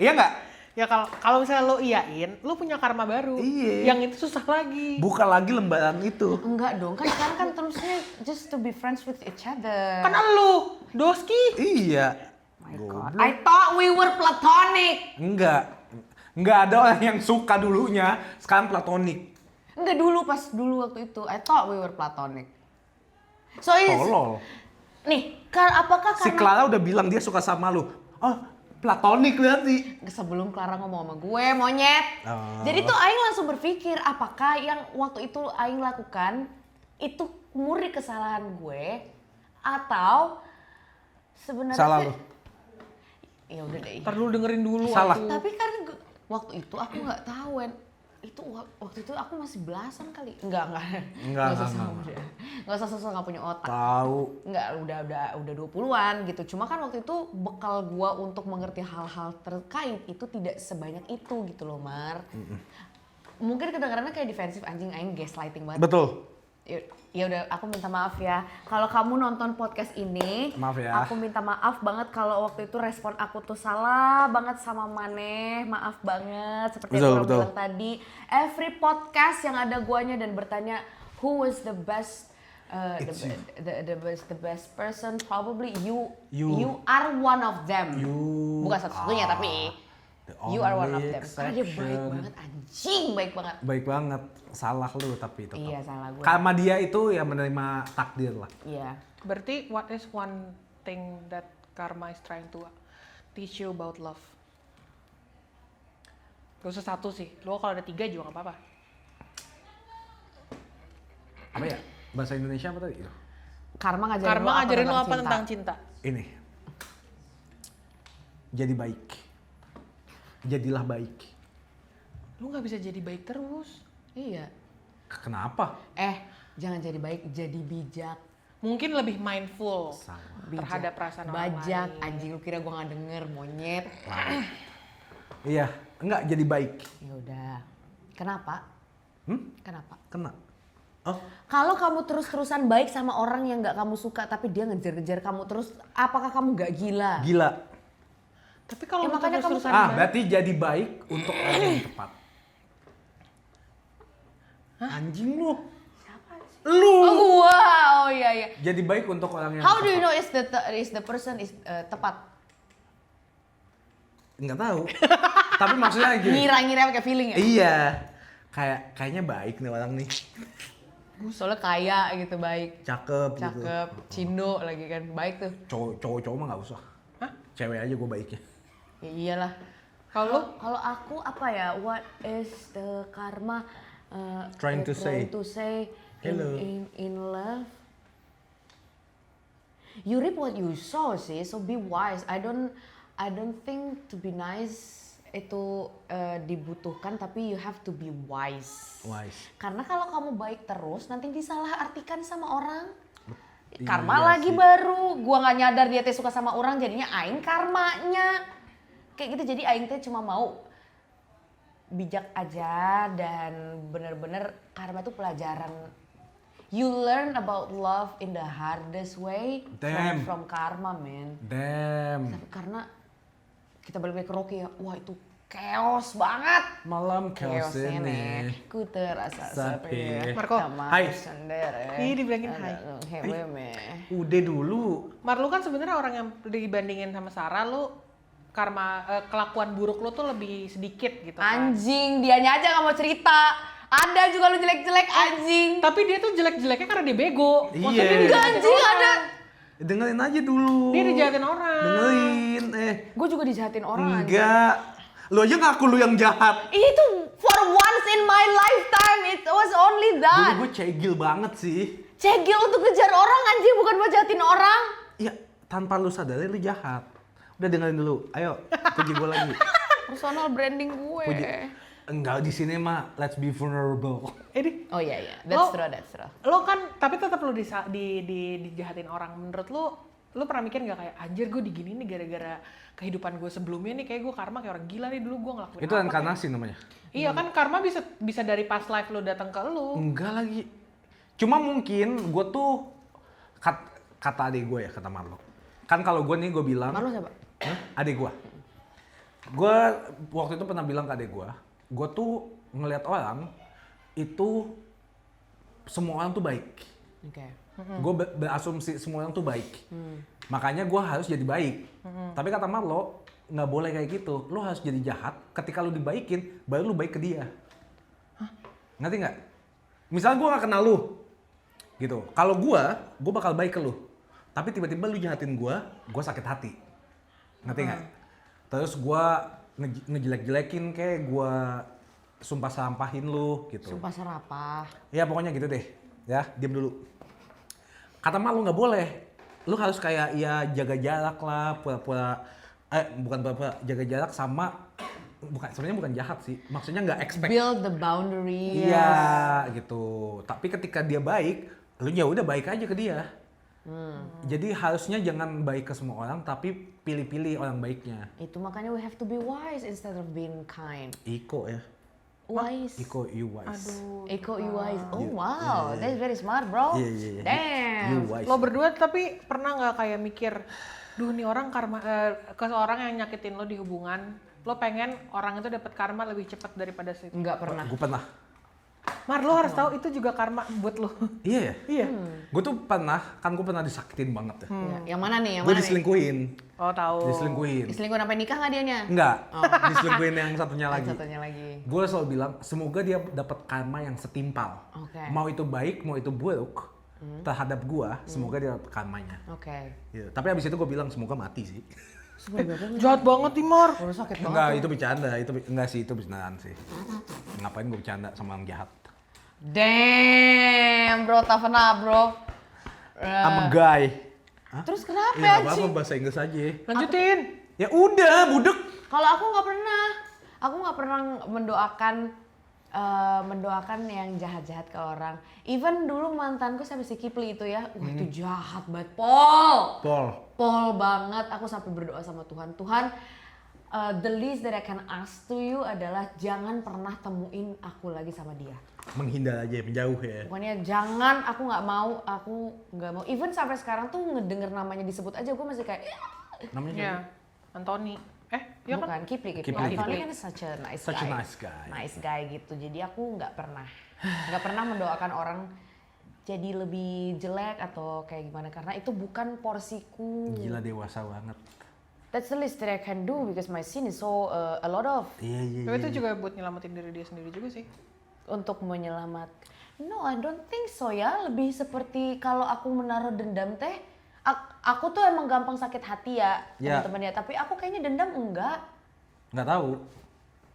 Iya nggak? Ya kalau misalnya lu iyain, lu punya karma baru. Iya. Yang itu susah lagi. Buka lagi lembaran itu. Enggak dong, kan sekarang kan terusnya just to be friends with each other. Kan lu, Doski. Iya. My God. I thought we were platonic. Enggak ada orang yang suka dulunya, sekarang platonik. Enggak dulu waktu itu. I thought we were platonic. So is Tolol. nih, apakah Si karena Clara udah bilang dia suka sama lu. Oh, platonik berarti. sebelum Clara ngomong sama gue, monyet. Jadi tuh Aing langsung berpikir, apakah yang waktu itu Aing lakukan itu murni kesalahan gue Atau sebenarnya Salah lu. Ya udah deh. Ntar dulu dengerin dulu. Salah. atuh. Tapi kan waktu itu aku nggak tahu, Wen. Itu waktu itu aku masih belasan kali. Enggak. Enggak. Enggak usah sosok nggak punya otak. Tahu. Enggak, udah 20-an gitu. Cuma kan waktu itu bekal gua untuk mengerti hal-hal terkait itu tidak sebanyak itu gitu loh, Mar. Mungkin kedengarannya kayak defensif, anjing aing gaslighting banget. Betul. Ya udah, aku minta maaf ya. Kalau kamu nonton podcast ini, Maaf ya. aku minta maaf banget kalau waktu itu respon aku tuh salah banget sama Maneh. Maaf banget, seperti yang aku bilang tadi. Every podcast yang ada guanya dan bertanya who was the best, the best person, probably you are one of them. Bukan satu-satunya tapi you are one of them. Karena dia baik banget, anjing baik banget. Baik banget. Salah lu tapi tetap. Iya, salah gue. Karena dia itu ya menerima takdir lah. Iya. Berarti what is one thing that karma is trying to teach you about love? Gak usah satu sih, lo kalau ada 3 juga gak apa-apa. Apa ya? Bahasa Indonesia apa tadi? Karma Ngajarin lo apa tentang cinta? Ini. Jadi baik. Jadilah baik. Lo gak bisa jadi baik terus. Iya. Kenapa? Jangan jadi baik, jadi bijak. Mungkin lebih mindful Sama. terhadap perasaan orang Bajak, lain. anjing lu kira gua nggak denger, monyet. Iya, enggak jadi baik. Ya udah. Kenapa? Kenapa? Kena. Oh, Kalau kamu terus-terusan baik sama orang yang nggak kamu suka, tapi dia ngejar-ngejar kamu terus, apakah kamu nggak gila? gila. Tapi kalau Ya, lo makanya kamu- terus-terusan Berarti jadi baik untuk orang yang tepat. Anjing lu. Lu. Oh, wow, oh iya. Jadi baik untuk orang yang How do you tepat. know is the person is tepat? Enggak tahu. Tapi maksudnya gini. Ngira-ngira pakai feeling ya? Iya. Kayaknya baik nih orang nih. Soalnya kaya gitu, baik. Cakep gitu. Cakep, cindo lagi kan, baik tuh. Cowok mah nggak usah. Hah? Cewek aja gue baiknya. Ya iyalah. Kalau Kalau aku apa ya? What is the karma? Trying to say. Hello. In love. You reap what you sow sih, so be wise. I don't think to be nice itu dibutuhkan, tapi you have to be wise. Wise. Karena kalau kamu baik terus, nanti disalahartikan sama orang. Iya Karma lagi sih. baru, gua nggak nyadar dia teh suka sama orang, jadinya aing karmanya. Kayak gitu, jadi aing teh cuma mau bijak aja dan bener-bener karma itu pelajaran. You learn about love in the hardest way Damn. from karma, man. Damn. Tapi karena kita balik lagi ke Rocky ya, wah itu chaos banget. Malam chaos ini. Ku terasa Sepi. sepi. Marco, hai. Sendiri. Ih, dibilangin hai. Hewe me. Udah dulu. Mar, lu kan sebenarnya orang yang dibandingin sama Sarah, lu kelakuan buruk lu tuh lebih sedikit gitu kan. Anjing, dianya aja gak mau cerita. Ada juga lu jelek-jelek anjing. Tapi dia tuh jelek-jeleknya karena dia bego. Iya. Maksudnya dia Enggak dijahatin anjing, orang. ada. Dengerin aja dulu. Dia dijahatin orang. Dengerin. Gue juga dijahatin orang anjing. Enggak. Lu aja ngaku lu yang jahat. Itu for once in my lifetime, it was only Dulu that. gue cegil banget sih. Cegil untuk ngejar orang anjing, bukan buat jahatin orang. Ya, tanpa lu sadari lu jahat. Udah dengerin dulu. Ayo, puji gue lagi. Personal branding gue. Puji. Enggak, di sini mah let's be vulnerable. Ini Oh iya, that's true. lo kan tapi tetap lu dijahatin orang. Menurut lu pernah mikir nggak kayak anjir gue digini nih gara-gara kehidupan gue sebelumnya nih, kayak gue karma kayak orang gila nih, dulu gue ngelakuin Itu apa reinkarnasi namanya. Iya kan, karma bisa dari past life lu datang ke lu. Enggak lagi. Cuma mungkin gue tuh kata adik gue ya, kata Marlo. Kan kalau gue nih gue bilang. Marlo siapa? Adik gue. Gue waktu itu pernah bilang ke adik gue tuh ngelihat orang itu semua orang tuh baik. Oke. Gue berasumsi semua orang tuh baik. Makanya gue harus jadi baik. Tapi kata Marlo, nggak boleh kayak gitu. Lo harus jadi jahat. Ketika lo dibaikin, baru lo baik ke dia. Ngerti nggak? Misalnya gue nggak kenal lo, gitu. Kalau gue bakal baik ke lo. Tapi tiba-tiba lo jahatin gue sakit hati. Ngerti nggak? Terus gue ngejelek-jelekin kayak gue sumpah sampahin lo, gitu. Sumpah serapah. Ya pokoknya gitu deh. Ya, diam dulu. Kata Mak, lu nggak boleh. lu harus kayak ya jaga jarak lah, pura-pura bukan pura-pura, jaga jarak sama sebenarnya bukan jahat sih. Maksudnya nggak expect. Build the boundaries. Iya, gitu. Tapi ketika dia baik, lu ya udah baik aja ke dia. Jadi harusnya jangan baik ke semua orang, tapi pilih-pilih orang baiknya. Itu makanya we have to be wise instead of being kind. Iko ya. Wise. Iko you wise. Aduh. Eko you wise. Oh Yeah. wow, that's very smart bro. Iya, iya, iya. Damn. You wise. Lo berdua tapi pernah nggak kayak mikir, duh nih orang karma ke seorang yang nyakitin lo di hubungan, lo pengen orang itu dapat karma lebih cepat daripada situ. Enggak pernah. Gue pernah. Mar, lo harus tahu itu juga karma buat lo. Iya ya? Iya. Gue tuh pernah, kan gue pernah disakitin banget ya. Ya, yang mana nih? Yang Gue mana nih? diselingkuhin. Oh tahu. Diselingkuhin. Diselingkuhin sampai nikah nggak dianya? Enggak, diselingkuhin yang satunya Yang lagi. satunya lagi. Gue selalu bilang, semoga dia dapat karma yang setimpal. Oke. Mau itu baik, mau itu buruk, terhadap gue, semoga dia dapat karmanya. Oke. Gitu. Tapi abis itu gue bilang, semoga mati sih. Jahat banget nih Mar. Udah sakit banget. Enggak, itu bercanda. Enggak sih, itu beneran sih. Ngapain gue bercanda sama orang jahat? Damn bro, toughen up bro. I'm a guy. Hah? Terus kenapa Ya, ya nggak apa-apa Ci? bahasa Inggris aja. Lanjutin. Ya udah, budek. Kalau aku nggak pernah. Aku nggak pernah mendoakan yang jahat-jahat ke orang. Even dulu mantanku sampai si Kipli itu ya, wah itu jahat banget, Pol banget. Aku sampai berdoa sama Tuhan, Tuhan, the least that I can ask to you adalah jangan pernah temuin aku lagi sama dia. Menghindar aja, menjauh ya. Pokoknya jangan, aku nggak mau. Even sampai sekarang tuh ngedenger namanya disebut aja, gue masih kayak, Namanya Ya, siapa? Anthony. Ya kan? bukan Kipli. Kipli. Anthony kan such a nice Such a guy. nice guy. Nice guy gitu. Jadi aku nggak pernah mendoakan orang jadi lebih jelek atau kayak gimana karena itu bukan porsiku. Gila dewasa banget. That's the least that I can do because my sin is so a lot of Iya. Tapi itu juga buat nyelamatin diri dia sendiri juga sih. untuk menyelamat. No, I don't think so ya. Lebih seperti kalau aku menaruh dendam teh, aku tuh emang gampang sakit hati ya Ya. teman-teman ya. Tapi aku kayaknya dendam enggak. Nggak tahu.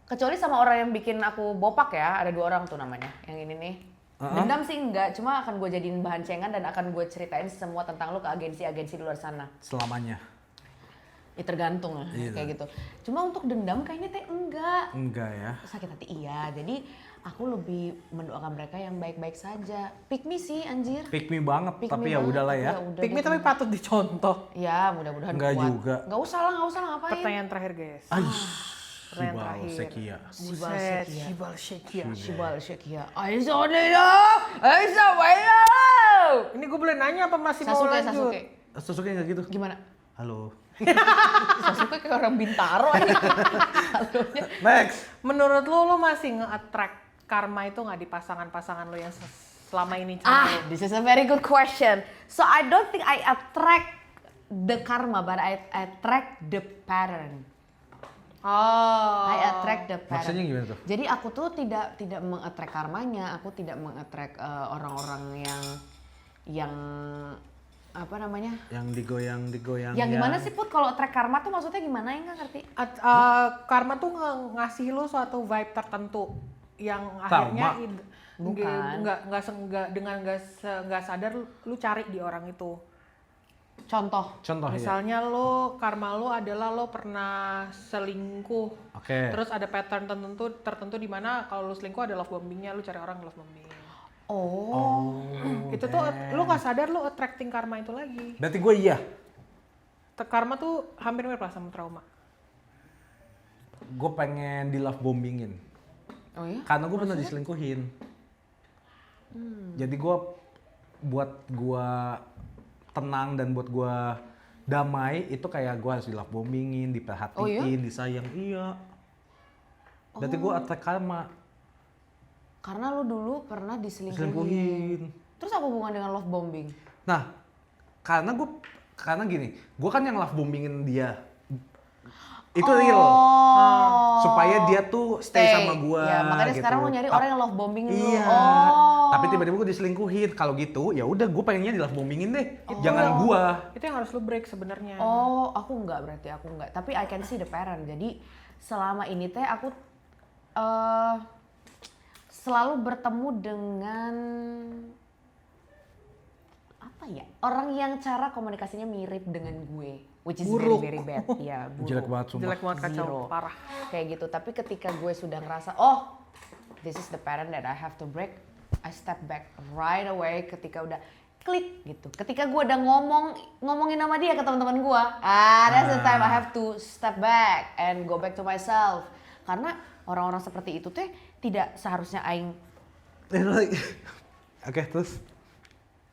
Kecuali sama orang yang bikin aku bopak ya. Ada 2 orang tuh namanya. Yang ini nih. Dendam sih enggak. Cuma akan gue jadiin bahan cengan dan akan gue ceritain semua tentang lu ke agensi-agensi di luar sana. Selamanya. Ya tergantung lah Iya. kayak gitu. Cuma untuk dendam kayaknya teh enggak. Enggak ya. Sakit hati iya. Jadi aku lebih mendoakan mereka yang baik-baik saja. Pick me sih anjir. Pick me banget, Pick tapi me ya banget, udahlah tapi ya. udah Pick me deh. tapi patut dicontoh. Ya mudah-mudahan Enggak kuat. juga. Nggak usah lah ngapain. Pertanyaan terakhir guys. Aish. Pertanyaan Sibal terakhir. Sekia. Sibal Buset, Sekia. Sibal Sekia. Shibal Shekia. Aisyah Odeo. Aisyah Wayo. Ini gue boleh nanya apa masih mau Sasuke, lanjut? Sasuke. Sasuke nggak gitu? Gimana? Halo. Sasuke kayak orang Bintaro aja. Halonya. Next. Menurut lo masih nge-attract karma itu nggak di pasangan-pasangan lo yang selama ini sama lo? This is a very good question. So I don't think I attract the karma, but I attract the pattern. Oh. I attract the pattern. Maksudnya gimana tuh? Jadi aku tuh tidak meng-attract karmanya, aku tidak meng-attract orang-orang yang apa namanya? Yang digoyang. Yang gimana sih Put kalau attract karma tuh maksudnya gimana ya nggak ngerti? Karma tuh ngasih lo suatu vibe tertentu yang Karma? akhirnya Bukan. nggak sadar lu cari di orang itu. Contoh. Contoh ya. Misalnya karma lo adalah lo pernah selingkuh. Oke. Terus ada pattern tertentu di mana kalau lo selingkuh ada love bombingnya, lo cari orang love bombing. Oh. Itu tuh lo nggak sadar lo attracting karma itu lagi. Berarti gue iya. Karma tuh hampir mirip lah sama trauma. Gue pengen di love bombingin. Oh ya? Karena gue pernah diselingkuhin. Jadi buat gue tenang dan buat gue damai itu kayak gue harus di love bombingin, diperhatiin, Oh iya? disayang. Iya. Berarti gue attract karma. Karena lu dulu pernah diselingkuhin. Diselingkuhin. Terus apa hubungan dengan love bombing? Nah, karena gini, gue kan yang love bombingin dia. Itu real. Supaya dia tuh stay sama gue. Ya, makanya gitu. sekarang lu nyari orang yang love bombing lu. Iya. Oh. Tapi tiba-tiba gue diselingkuhin. Kalau gitu, ya udah gue pengennya di love bombingin deh. Jangan gue. Itu yang harus lo break sebenarnya. Oh, aku enggak berarti aku enggak. Tapi I can see the pattern. Jadi selama ini teh aku selalu bertemu dengan apa ya? Orang yang cara komunikasinya mirip dengan gue, which is Buruk. very bad. Iya, buruk. Jelek banget sumpah. Jelek banget, kacau, Zero. parah. Kayak gitu. Tapi ketika gue sudah ngerasa, oh, this is the pattern that I have to break, I step back right away. Ketika udah klik gitu. Ketika gue udah ngomongin sama dia ke teman-teman gue, that's the time I have to step back and go back to myself. Karena orang-orang seperti itu tuh tidak seharusnya aing Oke, terus?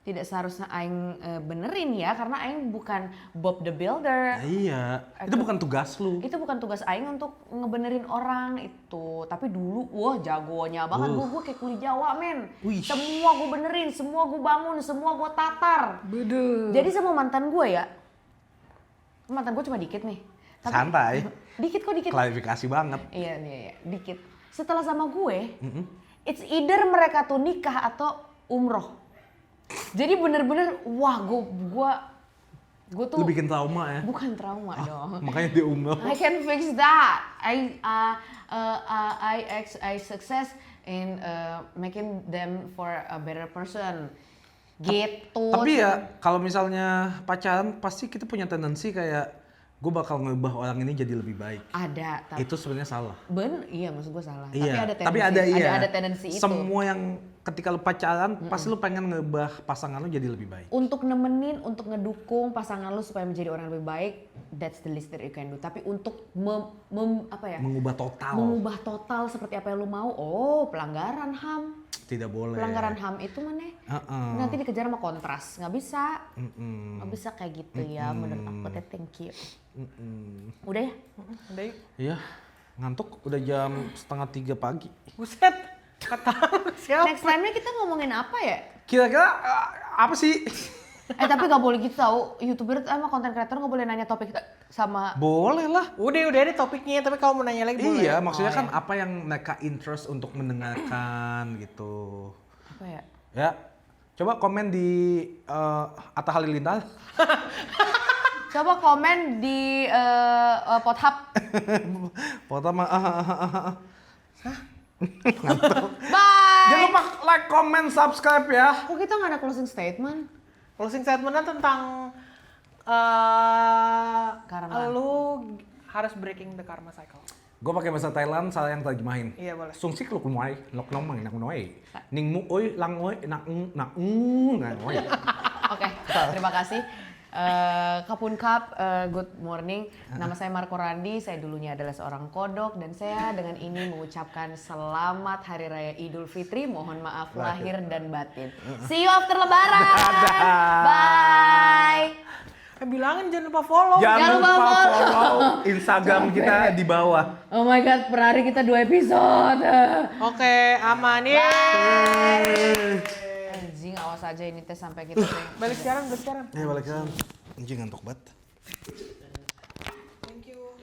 tidak seharusnya aing benerin ya, karena aing bukan Bob the Builder. Iya, itu bukan tugas lu. Itu bukan tugas aing untuk ngebenerin orang itu. Tapi dulu, wah jagonya banget gue kayak kuli Jawa men. Wih. Semua gue benerin, semua gue bangun, semua gue tatar. Bede. Jadi sama mantan gue ya, mantan gue cuma dikit nih. Santai. Dikit kok dikit. Klarifikasi banget. Iya, dikit. Setelah sama gue, it's either mereka tuh nikah atau umroh. Jadi bener-bener, wah gue tuh Lu bikin trauma ya? bukan trauma dong. Makanya dia umroh. I can fix that. I success in making them for a better person. Gitu. Tapi ya kalau misalnya pacaran pasti kita punya tendensi kayak gue bakal ngubah orang ini jadi lebih baik. Ada. Tapi, Itu sebenarnya salah. iya maksud gue salah. Iya. Tapi ada tendensi. Iya. Ada tendensi itu. Semua yang ketika lu pacaran pasti lu pengen ngubah pasangan lu jadi lebih baik. Untuk nemenin, untuk ngedukung pasangan lu supaya menjadi orang yang lebih baik, that's the least that you can do. Tapi untuk Mengubah total. mengubah total seperti apa yang lu mau, oh pelanggaran HAM. Tidak boleh. Pelanggaran HAM itu mana? Nanti dikejar sama kontras, nggak bisa. Nggak bisa kayak gitu ya menurut aku deh, thank you. Udah ya? Udah yuk. Iya, ngantuk udah jam 2:30 pagi. Buset. Kata siapa? Next time-nya kita ngomongin apa ya? Kira-kira apa sih? Tapi nggak boleh gitu tau, YouTuber sama konten creator nggak boleh nanya topik sama. Boleh lah. Udah ada topiknya, tapi kalau mau nanya lagi boleh. Iya, maksudnya kan apa yang mereka interest untuk mendengarkan gitu. Apa ya? Ya, coba komen di Atta Halilintar. Coba komen di Pothub. Pertama, Bye! jangan lupa like, comment, subscribe ya. Kok kita nggak ada closing statement? Closing statement-nya tentang Karma. lu harus breaking the karma cycle. Gue pakai bahasa Thailand, saya yang terjemahin. Iya boleh. Sungsik lu kumai, lok nomang nak noi. Ning mu oi lang oi nak ngoi. Oke, terima kasih. Kapun Kap, good morning. Nama saya Marco Randi, saya dulunya adalah seorang kodok dan saya dengan ini mengucapkan selamat Hari Raya Idul Fitri. Mohon maaf lahir dan batin. See you after Lebaran. Bye. Bilangin jangan lupa follow. Jangan lupa lupa follow. follow Instagram kita di bawah. Oh my god, per hari kita 2 episode. Oke, aman ya. Anjing, awas aja ini tes sampai kita Balik sekarang. Ya balik kan. Anjing ngantuk banget. Thank you.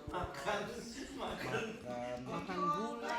makan gula.